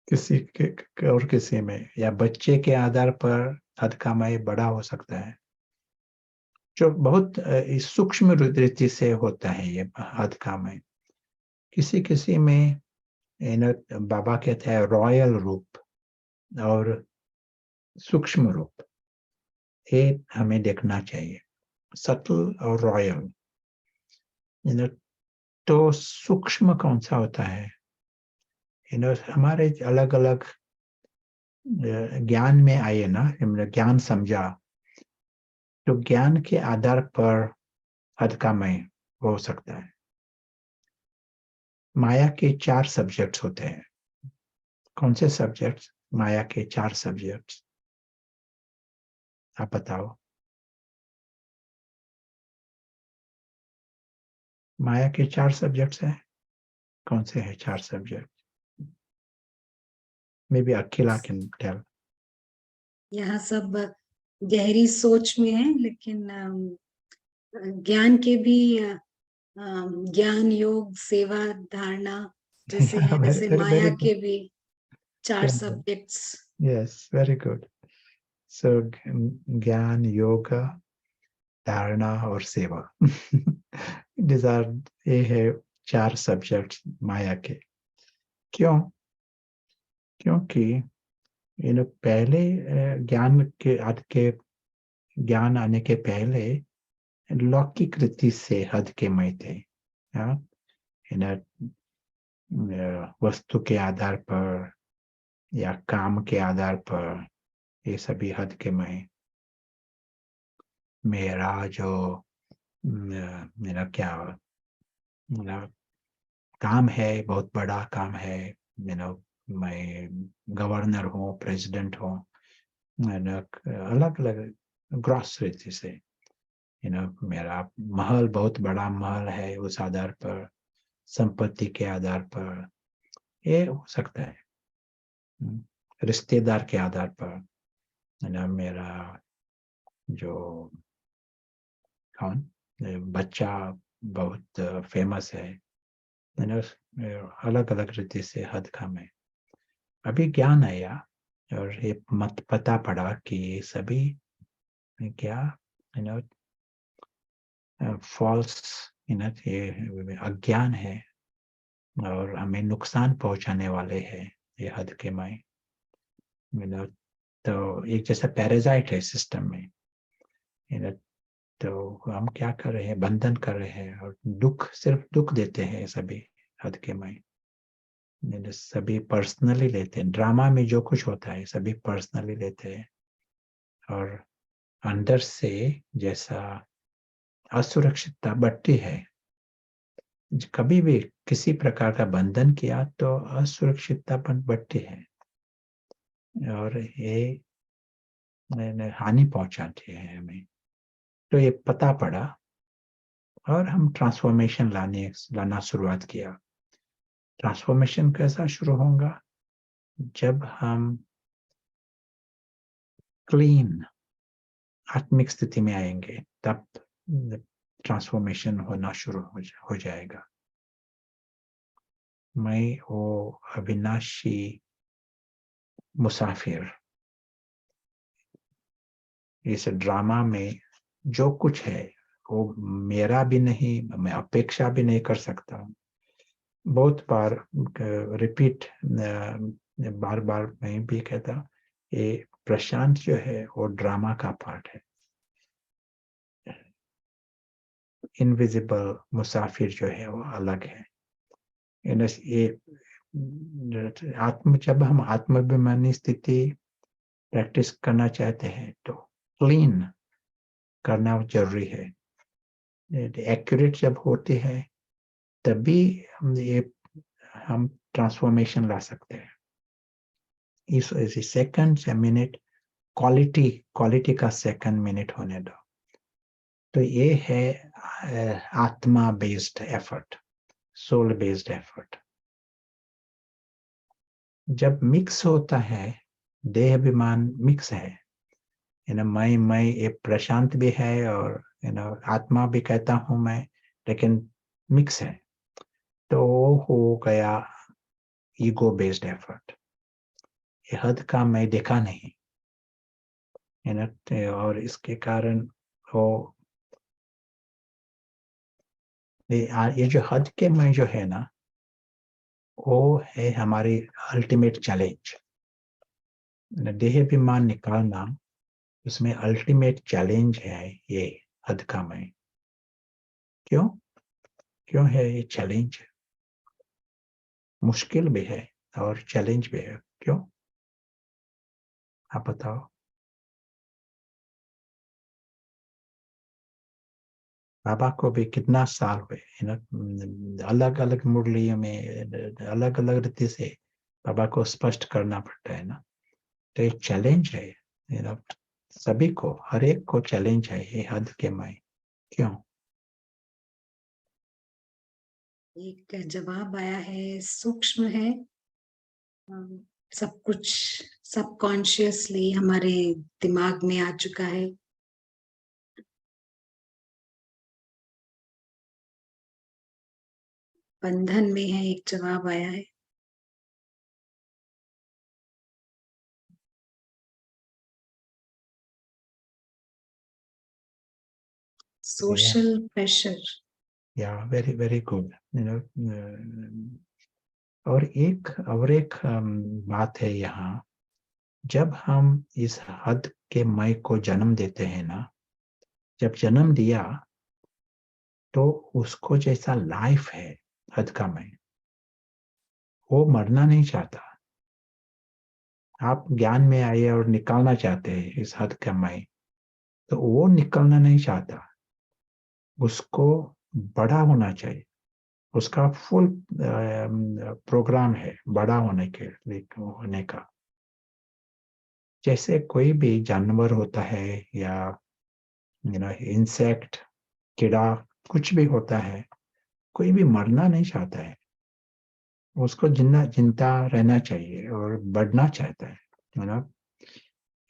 किसी के और किसी में, या बच्चे के आधार पर हद का मैं बड़ा हो सकता है, जो बहुत सूक्ष्म रीति से होता है ये हद का मैं। किसी किसी में बाबा कहते हैं रॉयल रूप और सूक्ष्म रूप, ये हमें देखना चाहिए, सटल और रॉयल। तो सूक्ष्म कौन सा होता है? हमारे अलग अलग ज्ञान में आए ना, हमने ज्ञान समझा, तो ज्ञान के आधार पर हद का मैं हो सकता है। माया के 4 सब्जेक्ट्स होते हैं। कौन से सब्जेक्ट्स? माया के 4 सब्जेक्ट्स, आप बताओ। माया के 4 सब्जेक्ट्स हैं, कौन से हैं 4 subject? Maybe Akhila can tell. यहाँ सब गहरी सोच में है, लेकिन ज्ञान के भी ज्ञान, योग, सेवा, धारणा जैसे है, वेरी वैसे वेरी माया वेरी के गुड। भी 4 subjects. Yes, very good. So ज्ञान, योग, धारणा और सेवा डिजायर, ये है 4 सब्जेक्ट्स माया के। क्यों? क्योंकि पहले ज्ञान के हद के ज्ञान आने के पहले लौकिक रीति से हद के मैं थे। हाँ, वस्तु के आधार पर या काम के आधार पर ये सभी हद के मैं। मेरा जो मेरा क्या, मेरा काम है, बहुत बड़ा काम है, मैं गवर्नर हूँ, प्रेसिडेंट हूँ, अलग अलग ग्रॉस रीति से। मेरा महल बहुत बड़ा महल है, उस आधार पर, संपत्ति के आधार पर ये हो सकता है। रिश्तेदार के आधार पर, मेरा जो कौन बच्चा बहुत फेमस है, अलग अलग रीति से हद का मैं। अभी ज्ञान आया और ये मत पता पड़ा कि ये सभी क्या फॉल्स, ये अज्ञान है और हमें नुकसान पहुंचाने वाले हैं ये हद के मैं। तो एक जैसा पैराजाइट है सिस्टम में। तो हम क्या कर रहे हैं? बंधन कर रहे हैं और दुख, सिर्फ दुख देते हैं सभी हद के मैं। सभी पर्सनली लेते हैं, ड्रामा में जो कुछ होता है सभी पर्सनली लेते हैं, और अंदर से जैसा असुरक्षितता बढ़ती है, कभी भी किसी प्रकार का बंधन किया तो असुरक्षितता बढ़ती है और ये हानि पहुंचाती है हमें। तो ये पता पड़ा और हम ट्रांसफॉर्मेशन लाना शुरुआत किया। ट्रांसफॉर्मेशन कैसा शुरू होगा? जब हम क्लीन आत्मिक स्थिति में आएंगे, तब ट्रांसफॉर्मेशन होना शुरू हो जाएगा। मैं वो अविनाशी मुसाफिर, इस ड्रामा में जो कुछ है वो मेरा भी नहीं, मैं अपेक्षा भी नहीं कर सकता। बहुत बार रिपीट, बार बार मैं भी कहता, ये प्रशांत जो है वो ड्रामा का पार्ट है। इनविजिबल मुसाफिर जो है वो अलग है। ये जब हम आत्माभिमानी स्थिति प्रैक्टिस करना चाहते हैं तो क्लीन करना जरूरी है। एक्यूरेट जब होती है तभी हम ट्रांसफॉर्मेशन ला सकते हैं। इस सेकंड या मिनट क्वालिटी का सेकंड मिनट होने दो। तो ये है आत्मा based effort, soul based effort. जब मिक्स होता है, देह अभिमान मिक्स है, मैं ये प्रशांत भी है और आत्मा भी कहता हूं मैं, लेकिन मिक्स है, तो हो गया ईगो बेस्ड एफर्ट। ये हद का मैं देखा नहीं, और इसके कारण वो ये जो हद के मैं जो है ना, वो है हमारी अल्टीमेट चैलेंज। देह अभिमान निकालना, उसमें अल्टीमेट चैलेंज है ये हद का मैं। क्यों है ये चैलेंज? मुश्किल भी है और चैलेंज भी है। क्यों? आप बताओ। बाबा को भी कितना साल हुए, अलग अलग मुरलियों में अलग अलग रीति से बाबा को स्पष्ट करना पड़ता है ना। तो एक चैलेंज है, सभी को, हर एक को चैलेंज है ये हद के मैं। क्यों? एक जवाब आया है, सूक्ष्म है, सब कुछ सबकॉन्शियसली हमारे दिमाग में आ चुका है। बंधन में है, एक जवाब आया है। Social pressure. या वेरी वेरी गुड। और एक बात है यहाँ, जब हम इस हद के मैं को जन्म देते हैं ना, जब जन्म दिया तो उसको जैसा लाइफ है हद का मैं, वो मरना नहीं चाहता। आप ज्ञान में आए और निकालना चाहते हैं इस हद का मैं, तो वो निकलना नहीं चाहता, उसको बड़ा होना चाहिए। उसका फुल प्रोग्राम है बड़ा होने का। जैसे कोई भी जानवर होता है या इंसेक्ट, कीड़ा, कुछ भी होता है, कोई भी मरना नहीं चाहता है, उसको जिंदा रहना चाहिए और बढ़ना चाहता है।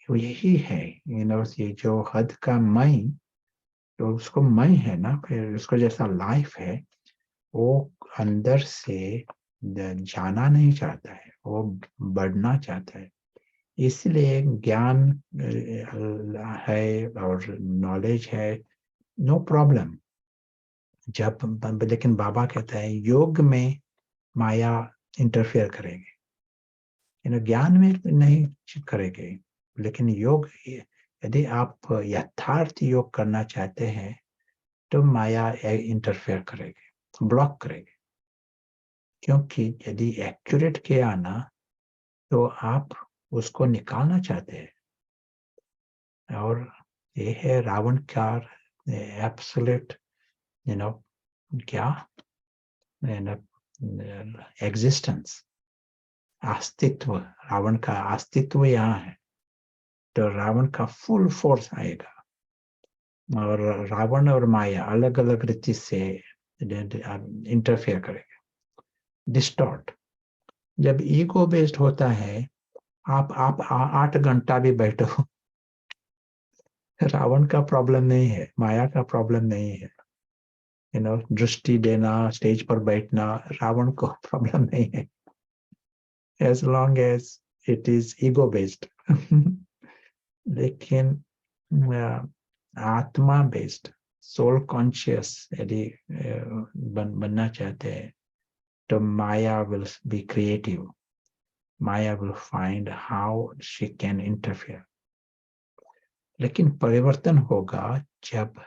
तो यही है ये जो हद का मैं, तो उसको मैं है ना, फिर उसको जैसा लाइफ है, वो अंदर से जाना नहीं चाहता है, वो बढ़ना चाहता है। इसलिए ज्ञान है और नॉलेज है, नो प्रॉब्लम। लेकिन बाबा कहता है योग में माया इंटरफेयर करेगी, ज्ञान में नहीं करेगी, लेकिन योग, यदि आप यथार्थ योग करना चाहते हैं तो माया इंटरफेयर करेगी, ब्लॉक करेगी। क्योंकि यदि एक्यूरेट किया ना, तो आप उसको निकालना चाहते हैं। और ये है रावण का एब्सोल्यूट क्या एग्जिस्टेंस, अस्तित्व। रावण का अस्तित्व यहाँ है, तो रावण का फुल फोर्स आएगा और रावण और माया अलग अलग रीति से इंटरफेयर करेगा, डिस्टॉर्ट। जब ईगो बेस्ड होता है, आप 8 घंटा भी बैठो, रावण का प्रॉब्लम नहीं है, माया का प्रॉब्लम नहीं है। दृष्टि देना, स्टेज पर बैठना, रावण को प्रॉब्लम नहीं है, as long as it is ego based। लेकिन आत्मा बेस्ड, सोल कॉन्शियस यदि बनना चाहते हैं, तो Maya will be creative, Maya will find how she can interfere. लेकिन परिवर्तन होगा जब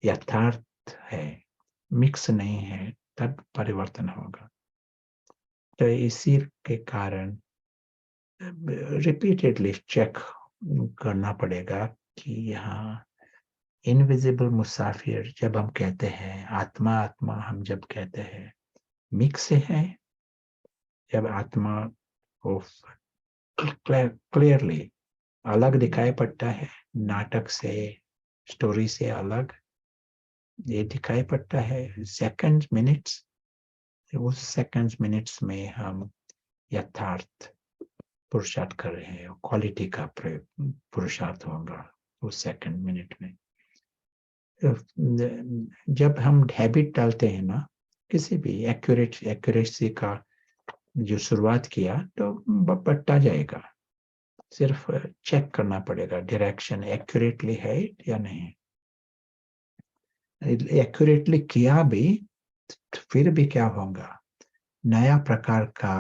यथार्थ है, मिक्स नहीं है, तब परिवर्तन होगा। तो इसी के कारण रिपीटेडली चेक करना पड़ेगा कि यहाँ इनविजिबल मुसाफिर जब हम कहते हैं, आत्मा आत्मा हम जब कहते हैं, मिक्स से है। जब आत्मा को क्लियरली अलग दिखाई पड़ता है, नाटक से, स्टोरी से अलग ये दिखाई पड़ता है, सेकंड मिनट्स, उस सेकंड मिनट्स में हम यथार्थ पुरुषार्थ कर रहे हैं, क्वालिटी का पुरुषार्थ होगा उस सेकंड मिनट में। जब हम हैबिट डालते हैं ना, किसी भी एक्यूरेसी का जो शुरुआत किया तो बढ़ता जाएगा। सिर्फ चेक करना पड़ेगा डायरेक्शन एक्यूरेटली है या नहीं। एक्यूरेटली किया भी, फिर भी क्या होगा, नया प्रकार का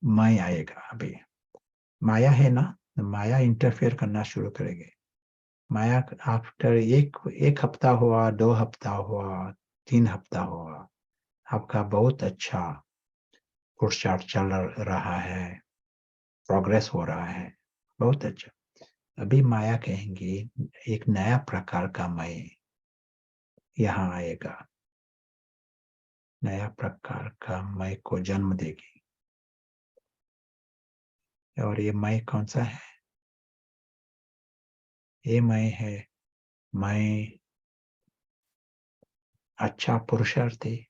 मैं आएगा। अभी माया है ना, माया इंटरफेयर करना शुरू करेगी। माया आफ्टर एक हफ्ता हुआ, 2 हफ्ता हुआ, 3 हफ्ता हुआ, आपका बहुत अच्छा पुरुषार्थ चल रहा है, प्रोग्रेस हो रहा है, बहुत अच्छा। अभी माया कहेंगी एक नया प्रकार का मैं यहाँ आएगा, नया प्रकार का मैं को जन्म देगी। और ये मैं कौन सा है? ये मैं है, मैं अच्छा पुरुषार्थी,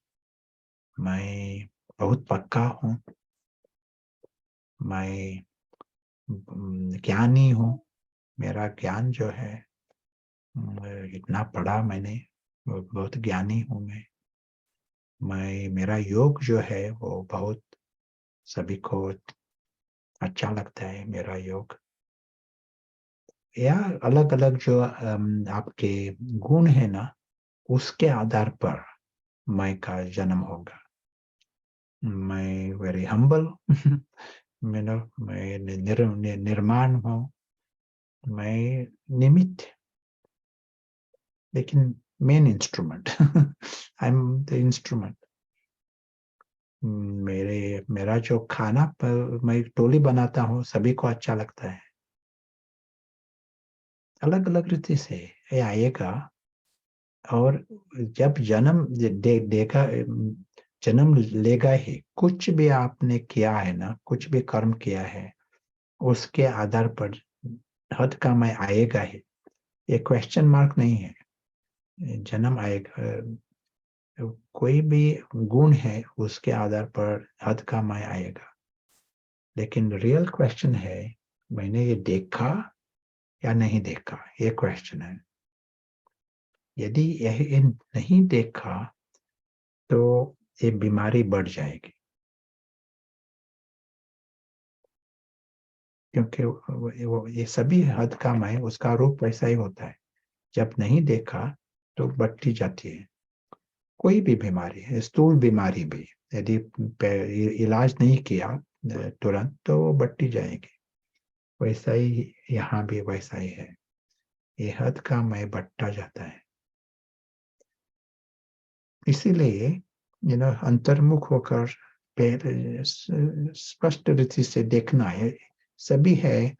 मैं बहुत पक्का हूँ, मैं ज्ञानी हूँ। मेरा ज्ञान जो है, इतना पढ़ा मैंने, बहुत ज्ञानी हूँ मैं। मेरा योग जो है वो बहुत सभी को अच्छा लगता है, मेरा योग। या अलग अलग जो आपके गुण है ना, उसके आधार पर मैं का जन्म होगा। मैं वेरी हम्बल मैं निर्माण हूँ, मैं निमित्त, लेकिन main instrument I am the instrument. मेरा जो खाना पर मैं टोली बनाता हूँ, सभी को अच्छा लगता है। अलग अलग रीति से ये आएगा। और जब जन्म देगा, जन्म लेगा ही। कुछ भी आपने किया है ना, कुछ भी कर्म किया है, उसके आधार पर हद का मैं आएगा ही। ये क्वेश्चन मार्क नहीं है, जन्म आएगा। कोई भी गुण है, उसके आधार पर हद का मैं आएगा। लेकिन रियल क्वेश्चन है, मैंने ये देखा या नहीं देखा, ये क्वेश्चन है। यदि यह नहीं देखा तो ये बीमारी बढ़ जाएगी, क्योंकि ये सभी हद का मैं, उसका रूप वैसा ही होता है। जब नहीं देखा तो बढ़ती जाती है। कोई भी बीमारी है, स्थूल बीमारी भी, यदि इलाज नहीं किया तुरंत, तो वो बढ़ती जाएगी। वैसा ही यहाँ भी वैसा ही है। ये हद का मैं बढ़ता जाता है। इसीलिए अंतर्मुख होकर स्पष्ट रीति से देखना है। सभी है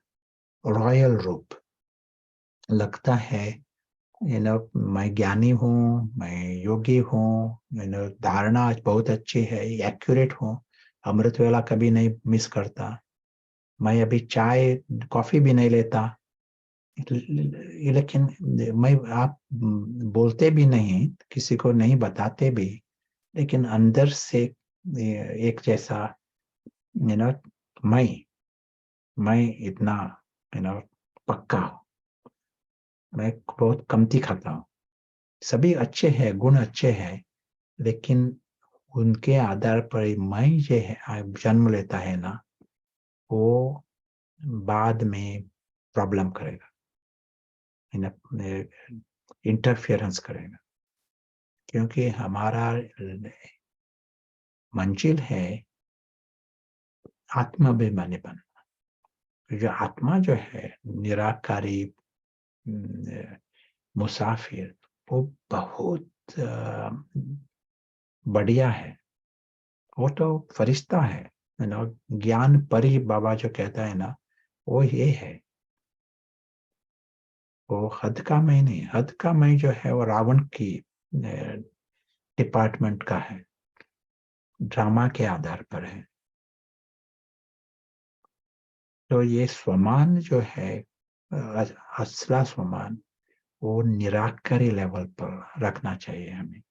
रॉयल रूप। लगता है मैं ज्ञानी हूँ, मैं योगी हूँ, धारणा आज बहुत अच्छी है, एक्यूरेट हूँ, अमृत वेला कभी नहीं मिस करता, मैं अभी चाय कॉफी भी नहीं लेता। लेकिन मैं, आप बोलते भी नहीं, किसी को नहीं बताते भी, लेकिन अंदर से एक जैसा यू नो मैं इतना पक्का हूँ। मैं बहुत कमती खाता हूँ। सभी अच्छे हैं, गुण अच्छे हैं, लेकिन उनके आधार पर मैं जो है जन्म लेता है ना, वो बाद में प्रॉब्लम करेगा, इंटरफेरेंस करेगा। क्योंकि हमारा मंजिल है आत्माभिमानी बनना। जो आत्मा जो है निराकारी मुसाफिर, वो बहुत बढ़िया है। वो तो फरिश्ता है, ज्ञान परी बाबा जो कहता है ना, वो ये है। वो हद का मैं नहीं, हद का मैं जो है वो रावण की डिपार्टमेंट का है, ड्रामा के आधार पर है। तो ये स्वमान जो है, असला स्वमान, वो निराकरी लेवल पर रखना चाहिए हमें,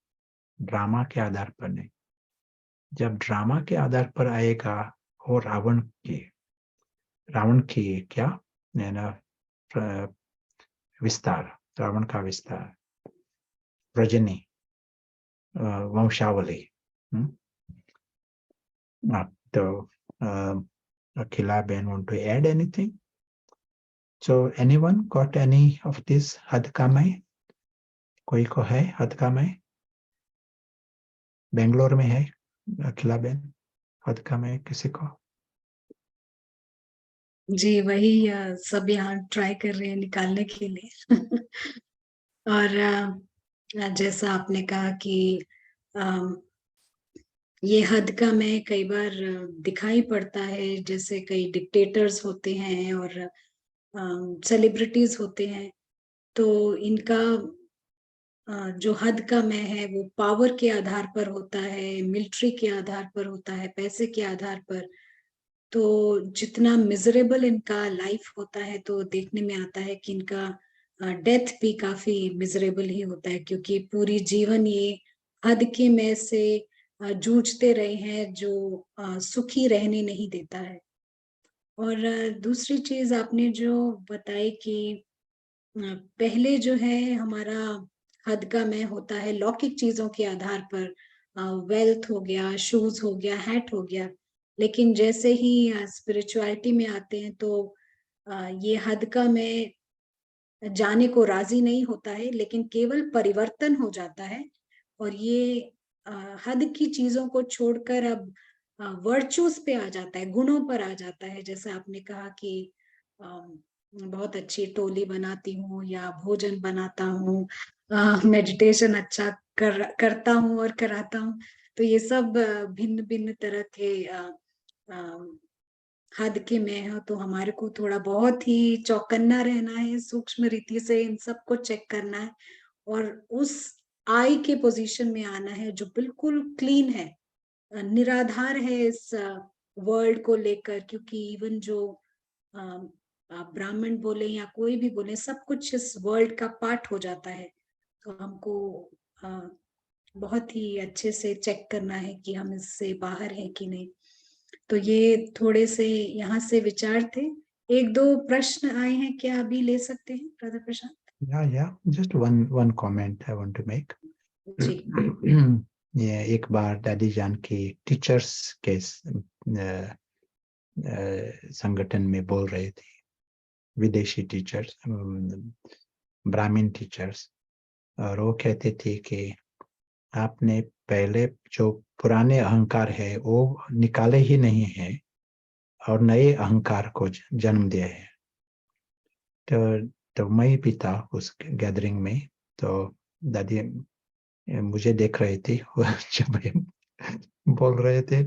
ड्रामा के आधार पर नहीं। जब ड्रामा के आधार पर आएगा, वो रावण की क्या ना, विस्तार, रावण का विस्तार, प्रजनी, वंशावली। तो Akhila Ben, want to add anything? So anyone got any of this हद का मैं? कोई को है हद का मैं? बेंगलोर में है अखिला बेन, हद का मैं किसी को? जी वही सब यहाँ ट्राई कर रहे हैं निकालने के लिए। और जैसा आपने कहा कि ये हद का मैं कई बार दिखाई पड़ता है, जैसे कई डिक्टेटर्स होते हैं और सेलिब्रिटीज होते हैं, तो इनका जो हद का मैं है वो पावर के आधार पर होता है, मिलिट्री के आधार पर होता है, पैसे के आधार पर। तो जितना मिजरेबल इनका लाइफ होता है, तो देखने में आता है कि इनका डेथ भी काफी मिजरेबल ही होता है, क्योंकि पूरी जीवन ये हद के में से जूझते रहे हैं, जो सुखी रहने नहीं देता है। और दूसरी चीज आपने जो बताई कि पहले जो है हमारा हद का मैं होता है लौकिक चीजों के आधार पर, वेल्थ हो गया, शूज हो गया, हैट हो गया। लेकिन जैसे ही स्पिरिचुअलिटी में आते हैं, तो ये हद का मैं जाने को राजी नहीं होता है, लेकिन केवल परिवर्तन हो जाता है। और ये हद की चीजों को छोड़कर अब वर्चूज पे आ जाता है, गुणों पर आ जाता है। जैसे आपने कहा कि बहुत अच्छी टोली बनाती हूँ या भोजन बनाता हूँ, मेडिटेशन अच्छा करता हूँ और कराता हूँ। तो ये सब भिन्न भिन्न तरह के हद के में हो, तो हमारे को थोड़ा बहुत ही चौकन्ना रहना है, सूक्ष्म रीति से इन सबको चेक करना है, और उस आई के पोजीशन में आना है जो बिल्कुल क्लीन है, निराधार है इस वर्ल्ड को लेकर। क्योंकि इवन जो आप ब्राह्मण बोले या कोई भी बोले, सब कुछ इस वर्ल्ड का पार्ट हो जाता है। तो हमको बहुत ही अच्छे से चेक करना है कि हम इससे बाहर हैं कि नहीं। तो ये थोड़े से यहाँ से विचार थे। एक दो प्रश्न आए हैं, क्या अभी ले सकते हैं brother Prashant? Yeah, just one comment I want to make. जी ये एक बार दादी जान की टीचर्स के संगठन में बोल रहे थे, विदेशी टीचर्स, ब्राह्मण टीचर्स, और वो कहते थे कि आपने पहले जो पुराने अहंकार है वो निकाले ही नहीं है, और नए अहंकार को जन्म दिया है। तो मैं भी था उस गैदरिंग में, तो दादी मुझे देख रही थी जब बोल रहे थे,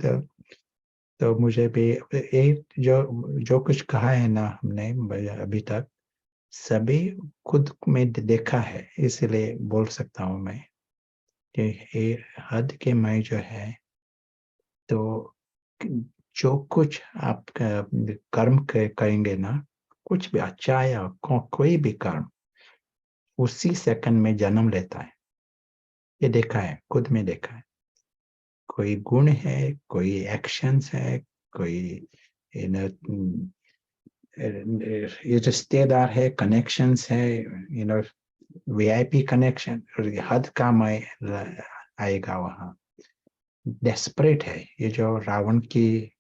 तो मुझे भी एक जो कुछ कहा है ना हमने अभी तक, सभी खुद में देखा है, इसलिए बोल सकता हूँ मैं कि हद के मैं जो है, तो जो कुछ आप कर्म करेंगे ना, कुछ भी अच्छा या कोई भी कर्म उसी सेकंड में जन्म लेता है। ये देखा है, खुद में देखा है। कोई गुण है, कोई एक्शंस है, कोई ये रिश्तेदार है, कनेक्शंस है, वीआईपी कनेक्शन, हद का मैं आएगा वहां। डेस्परेट है, ये जो रावण की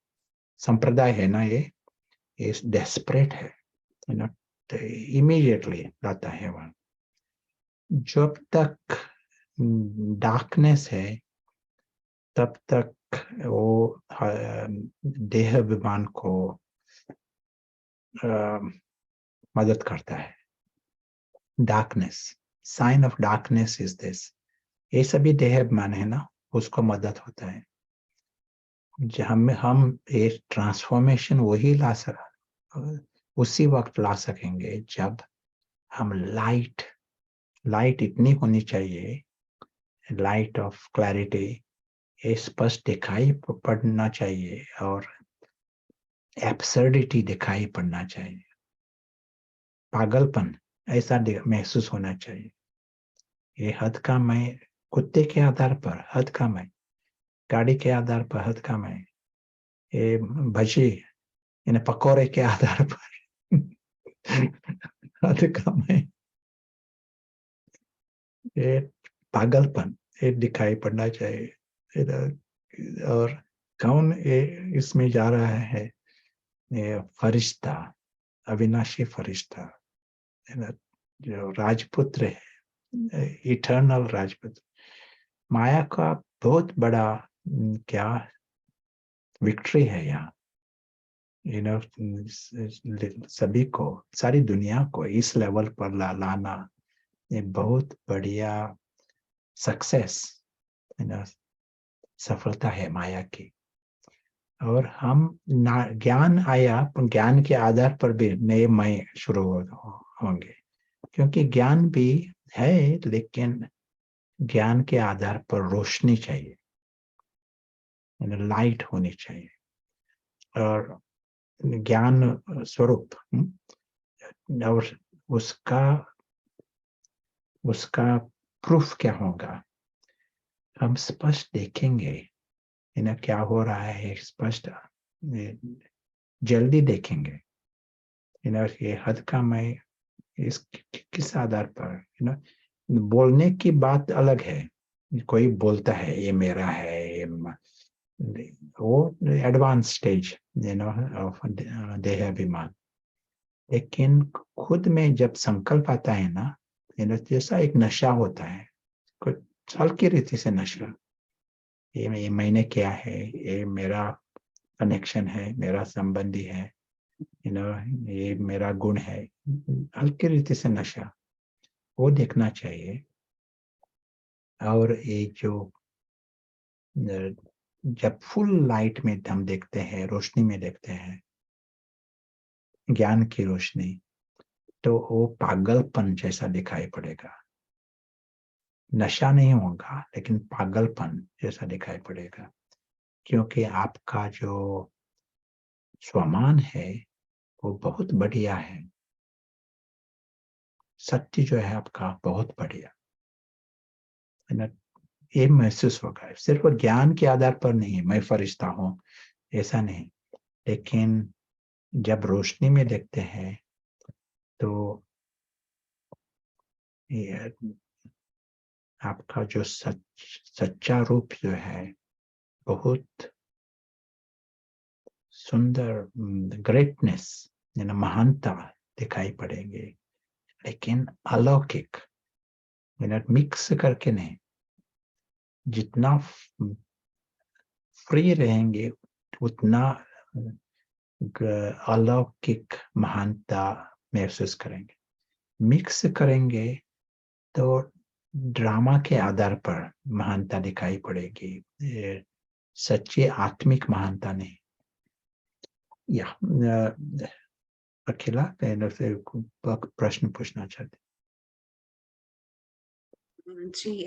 संप्रदाय है ना, ये डेस्परेट है, इमीडिएटली आता है वहां। जब तक डार्कनेस है, तब तक वो देह अभिमान को मदद करता है। Darkness, sign of darkness is this, ये सभी देह अभिमान है ना, उसको मदद होता है। हम ये ट्रांसफॉर्मेशन वही उसी वक्त ला सकेंगे जब हम लाइट इतनी होनी चाहिए, लाइट ऑफ क्लैरिटी, ये स्पष्ट दिखाई पड़ना चाहिए और एब्सर्डिटी दिखाई पड़ना चाहिए, पागलपन ऐसा महसूस होना चाहिए। ये हद का मैं, कुत्ते के आधार पर हद का मैं, गाड़ी के आधार पर हद का मैं, ये भजी यानी पकौड़े के आधार पर हद का मैं, ये पागलपन ये दिखाई पड़ना चाहिए। और कौन ये इसमें जा रहा है? ये फरिश्ता, अविनाशी फरिश्ता, जो राजपुत्र है, इटर्नल राजपुत्र। माया का बहुत बड़ा क्या विक्ट्री है यहाँ, सभी को, सारी दुनिया को इस लेवल पर लाना, ये बहुत बढ़िया सक्सेस, सफलता है माया की। और हम ज्ञान आया, ज्ञान के आधार पर भी नए मय शुरू होंगे, क्योंकि ज्ञान भी है, लेकिन ज्ञान के आधार पर रोशनी चाहिए, लाइट होनी चाहिए। और ज्ञान स्वरूप और उसका प्रूफ क्या होगा? हम स्पष्ट देखेंगे क्या हो रहा है, स्पष्ट जल्दी देखेंगे। ये हद का मैं इस किस आधार पर, बोलने की बात अलग है, कोई बोलता है ये मेरा है, वो एडवांस स्टेज ऑफ देहाभिमान। लेकिन खुद में जब संकल्प आता है ना, जैसा एक नशा होता है, कुछ हल्की रीति से नशा, ये मैंने क्या है, ये मेरा कनेक्शन है, मेरा संबंधी है, ये मेरा गुण है, हल्की रीति से नशा, वो देखना चाहिए। और ये जो जब फुल लाइट में हम देखते हैं, रोशनी में देखते हैं, ज्ञान की रोशनी, तो वो पागलपन जैसा दिखाई पड़ेगा। नशा नहीं होगा, लेकिन पागलपन जैसा दिखाई पड़ेगा, क्योंकि आपका जो स्वमान है वो बहुत बढ़िया है, सत्य जो है आपका बहुत बढ़िया है ना। ये महसूस होगा, सिर्फ ज्ञान के आधार पर नहीं मैं फरिश्ता हूं, ऐसा नहीं, लेकिन जब रोशनी में देखते हैं तो ये आपका जो सच्चा रूप जो है, बहुत सुंदर ग्रेटनेस, महानता दिखाई पड़ेंगे, लेकिन अलौकिक, मिक्स करके नहीं। जितना फ्री रहेंगे उतना अलौकिक महानता महसूस करेंगे। मिक्स करेंगे तो ड्रामा के आधार पर महानता दिखाई पड़ेगी, सच्ची आत्मिक महानता नहीं। या अखिला से प्रश्न पूछना चाहते? जी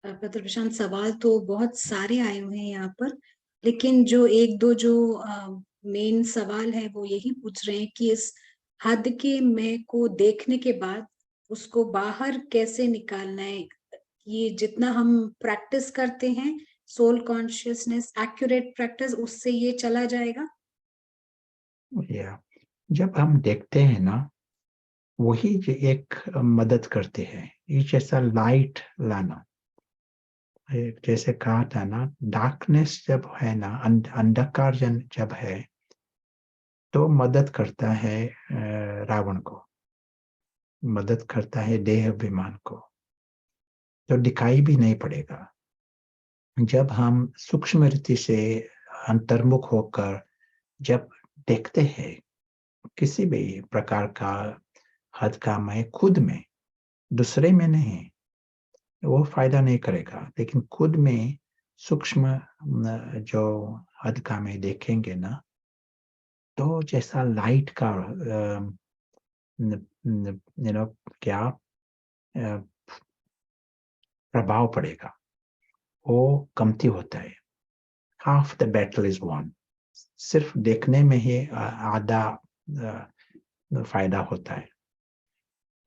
पत्र प्रशांत, सवाल तो बहुत सारे आए हुए हैं यहाँ पर, लेकिन जो एक दो जो मेन सवाल है वो यही पूछ रहे हैं कि इस हद के मैं को देखने के बाद उसको बाहर कैसे निकालना है। ये जितना हम प्रैक्टिस करते हैं, सोल कॉन्शियसनेस एक्यूरेट प्रैक्टिस, उससे ये चला जाएगा। या जब हम देखते हैं ना, वही एक मदद करते हैं, ये जैसा लाइट लाना, जैसे कहा था ना, डार्कनेस जब है ना, अंधकार जब है तो मदद करता है रावण को, मदद करता है देह अभिमान को, तो दिखाई भी नहीं पड़ेगा। जब हम सूक्ष्म रीति से अंतर्मुख होकर जब देखते हैं किसी भी प्रकार का हद का मैं खुद में, दूसरे में नहीं, वो फायदा नहीं करेगा, लेकिन खुद में सूक्ष्म जो हद का मैं देखेंगे ना, तो जैसा लाइट का क्या प्रभाव पड़ेगा, वो कमती होता है। Half the battle is won. सिर्फ देखने में ही आधा फायदा होता है,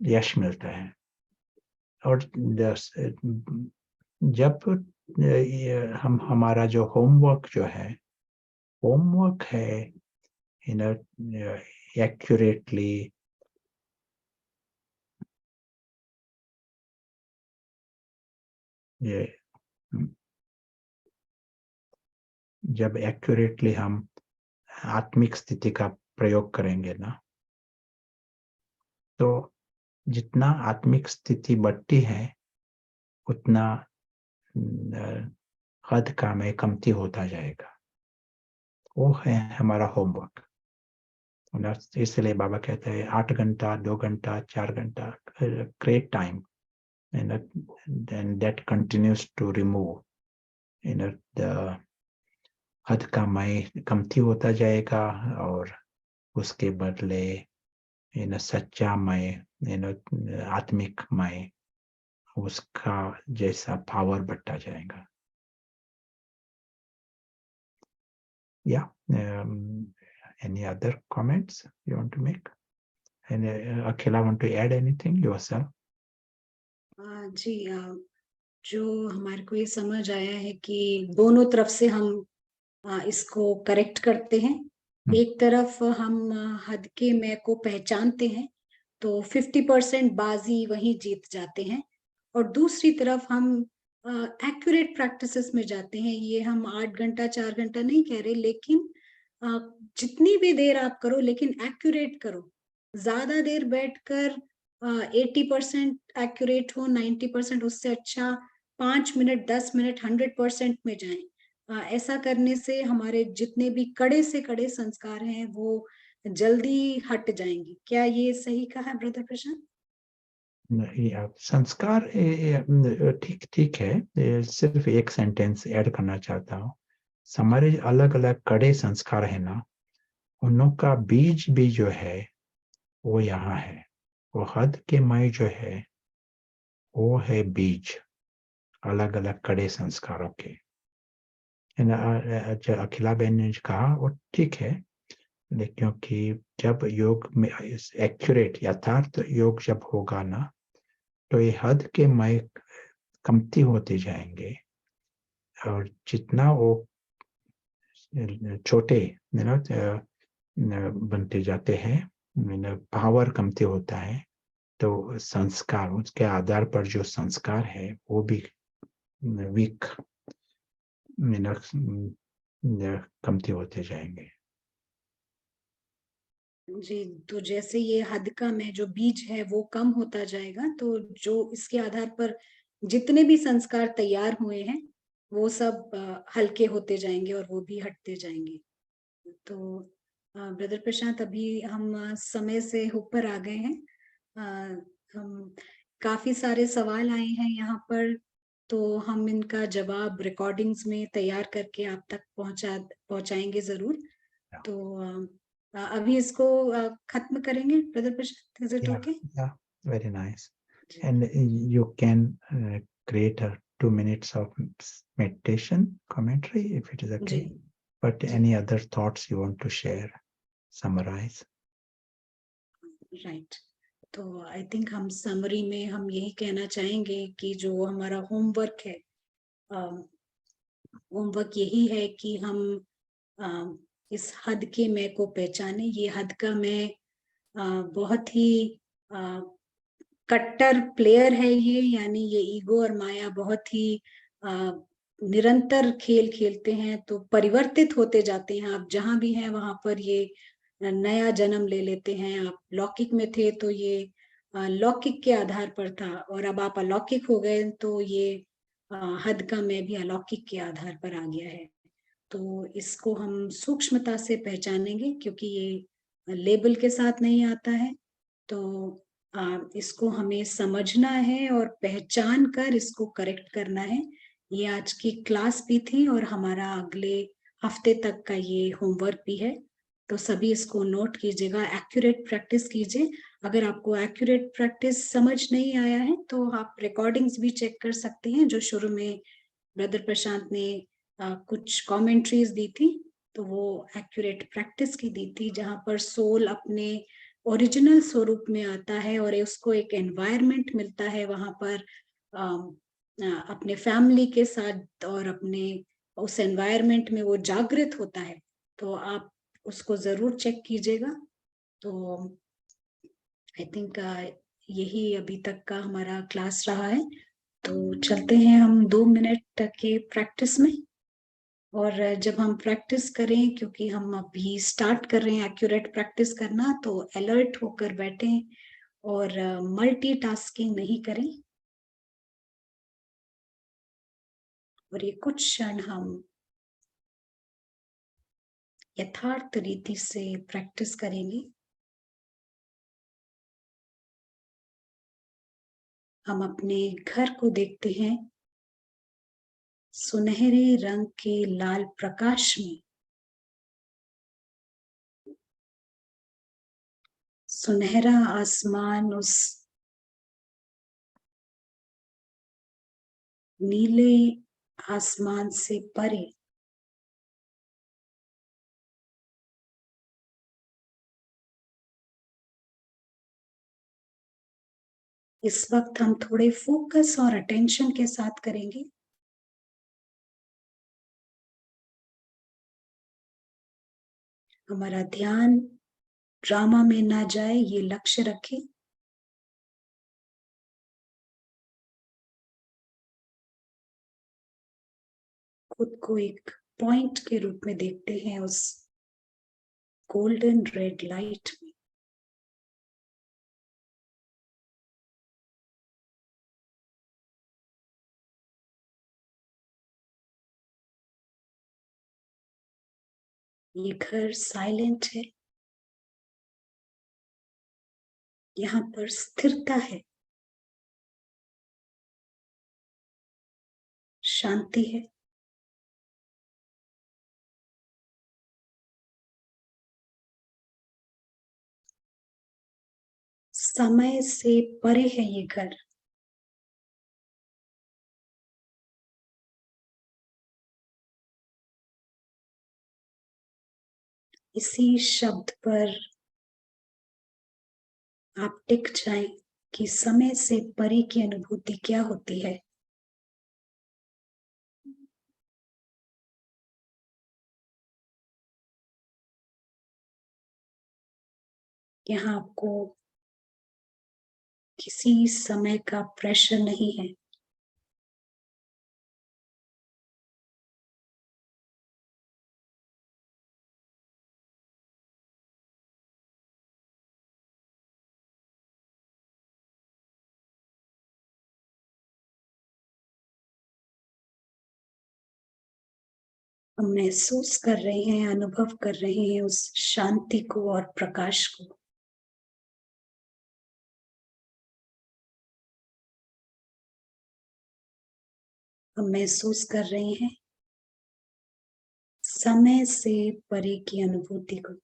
यश मिलता है। और जब हम हमारा जो होमवर्क है एक्यूरेटली जब एक्यूरेटली हम आत्मिक स्थिति का प्रयोग करेंगे ना, तो जितना आत्मिक स्थिति बढ़ती है उतना हद का में कमती होता जाएगा। वो है हमारा होमवर्क। इसलिए बाबा कहते हैं 8 घंटा, 2 घंटा, 4 घंटा, great time, and that continues to remove the हद का मय कमती होता जाएगा, और उसके बदले सच्चा मय, आत्मिक मय, उसका जैसा पावर बढ़ता जाएगा। Yeah. Any other comments you want to make? And Akhila, want to add anything yourself? जी, जो हमारे को ये समझ आया है कि दोनों तरफ से हम इसको करेक्ट करते हैं। एक तरफ हम हद के मैं को पहचानते हैं तो 50% बाजी वहीं जीत जाते हैं, और दूसरी तरफ हम एक्यूरेट प्रैक्टिसेस में जाते हैं। ये हम 8 घंटा 4 घंटा नहीं कह रहे, लेकिन जितनी भी देर आप करो, लेकिन एक्यूरेट करो। ज्यादा देर बैठकर 80% एक्यूरेट हो, 90%, उससे अच्छा 5 मिनट 10 मिनट 100% में जाएं। ऐसा करने से हमारे जितने भी कड़े से कड़े संस्कार हैं वो जल्दी हट जाएंगे। क्या ये सही कहा ब्रदर प्रशांत? संस्कार ठीक है। सिर्फ एक सेंटेंस ऐड करना चाहता हूँ। हमारे अलग अलग कड़े संस्कार है ना, उनों का बीज भी जो है वो यहाँ है। वो हद के मय जो है वो है बीज अलग अलग कड़े संस्कारों के। अखिला बहन ने कहा वो ठीक है, लेकिन क्योंकि जब योग में एक्यूरेट यथार्थ योग जब होगा ना, तो ये हद के मय कमती होते जाएंगे, और जितना वो छोटे बनते जाते हैं, पावर कमती होता है, तो संस्कार, उसके आधार पर जो संस्कार है वो भी वीक कमती होते जाएंगे। जी, तो जैसे ये हद का में जो बीज है वो कम होता जाएगा, तो जो इसके आधार पर जितने भी संस्कार तैयार हुए हैं वो सब हल्के होते जाएंगे और वो भी हटते जाएंगे। तो ब्रदर प्रशांत, अभी हम समय से ऊपर आ गए हैं। हम काफी सारे सवाल आए हैं यहाँ पर, तो हम इनका जवाब रिकॉर्डिंग्स में तैयार करके आप तक पहुंचाएंगे जरूर। तो अभी इसको खत्म करेंगे brother Prashant, is it okay? Yeah, very nice. And you can create a 2 minutes of meditation commentary if it is okay. जी, But जी, any other thoughts you want to share, summarize? Right. तो I think हम summary में हम यही कहना चाहेंगे कि जो हमारा होमवर्क है, होमवर्क यही है कि हम इस हद के मैं को पहचाने। ये हद का मैं बहुत ही कट्टर प्लेयर है ये, यानी ये ईगो और माया बहुत ही निरंतर खेल खेलते हैं, तो परिवर्तित होते जाते हैं। आप जहां भी हैं वहां पर ये नया जन्म ले लेते हैं। आप लौकिक में थे तो ये लौकिक के आधार पर था, और अब आप अलौकिक हो गए तो ये हद का मैं भी अलौकिक के आधार पर आ गया है। तो इसको हम सूक्ष्मता से पहचानेंगे, क्योंकि ये लेबल के साथ नहीं आता है। तो इसको हमें समझना है और पहचान कर इसको करेक्ट करना है। ये आज की क्लास भी थी, और हमारा अगले हफ्ते तक का ये होमवर्क भी है, तो सभी इसको नोट कीजिएगा, एक्यूरेट प्रैक्टिस कीजिए। अगर आपको एक्यूरेट प्रैक्टिस समझ नहीं आया है तो आप रिकॉर्डिंग्स भी चेक कर सकते हैं, जो शुरू में ब्रदर प्रशांत ने कुछ कमेंट्रीज दी थी, तो वो एक्यूरेट प्रैक्टिस की दी थी, जहां पर सोल अपने ओरिजिनल स्वरूप में आता है और उसको एक एनवायरनमेंट मिलता है वहां पर अपने फैमिली के साथ, और अपने उस एनवायरनमेंट में वो जागृत होता है। तो आप उसको जरूर चेक कीजिएगा। तो आई थिंक यही अभी तक का हमारा क्लास रहा है। तो चलते हैं हम 2 मिनट के प्रैक्टिस में। और जब हम प्रैक्टिस करें, क्योंकि हम अभी स्टार्ट कर रहे हैं एक्यूरेट प्रैक्टिस करना, तो अलर्ट होकर बैठें और मल्टीटास्किंग नहीं करें। और ये कुछ क्षण हम यथार्थ रीति से प्रैक्टिस करेंगे। हम अपने घर को देखते हैं सुनहरे रंग के लाल प्रकाश में। सुनहरा आसमान उस नीले आसमान से परे। इस वक्त हम थोड़े फोकस और अटेंशन के साथ करेंगे। हमारा ध्यान ड्रामा में ना जाए, ये लक्ष्य रखें। खुद को एक पॉइंट के रूप में देखते हैं उस गोल्डन रेड लाइट में। ये घर साइलेंट है, यहाँ पर स्थिरता है, शांति है। समय से परे है ये घर। इसी शब्द पर आप टिक जाएं कि समय से परे की अनुभूति क्या होती है। यहाँ आपको किसी समय का प्रेशर नहीं है। हम महसूस कर रहे हैं, अनुभव कर रहे हैं उस शांति को और प्रकाश को। हम महसूस कर रहे हैं समय से परे की अनुभूति को।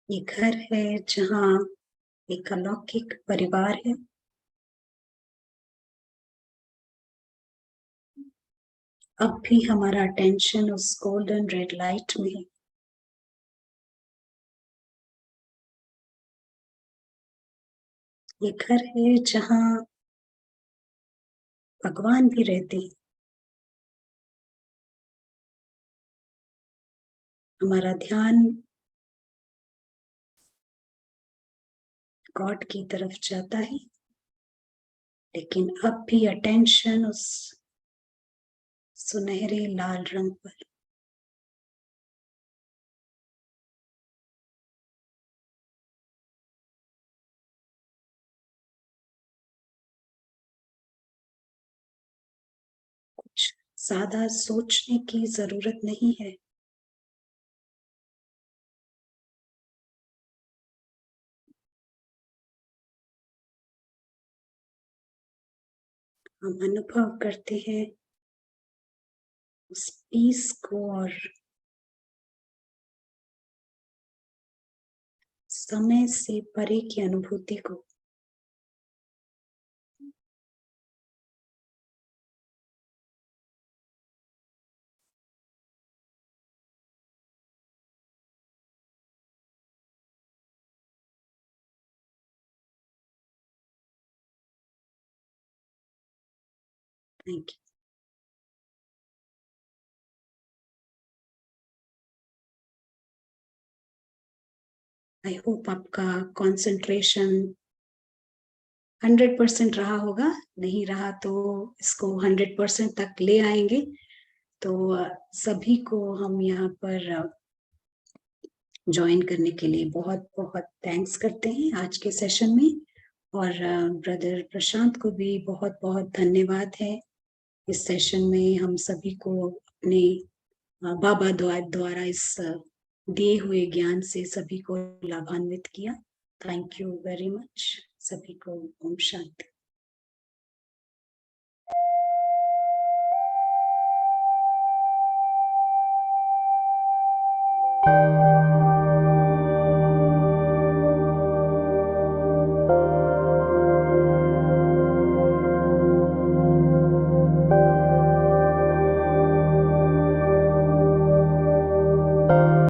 ये घर है जहाँ एक अलौकिक परिवार है। अब भी हमारा अटेंशन उस गोल्डन रेड लाइट में है। ये घर है जहाँ भगवान भी रहते हैं। हमारा ध्यान गॉड की तरफ जाता है, लेकिन अब भी अटेंशन उस सुनहरे लाल रंग पर। कुछ ज्यादा सोचने की जरूरत नहीं है। हम अनुभव करते हैं उस पीस को और समय से परे की अनुभूति को। Thank you. आई होप आपका कंसंट्रेशन 100% रहा होगा। नहीं रहा तो इसको 100% तक ले आएंगे। तो सभी को हम यहाँ पर ज्वाइन करने के लिए बहुत बहुत थैंक्स करते हैं आज के सेशन में। और ब्रदर प्रशांत को भी बहुत बहुत धन्यवाद है। इस सेशन में हम सभी को अपने बाबा द्वारा इस दिए हुए ज्ञान से सभी को लाभान्वित किया। थैंक यू वेरी मच सभी को। ओम शांति।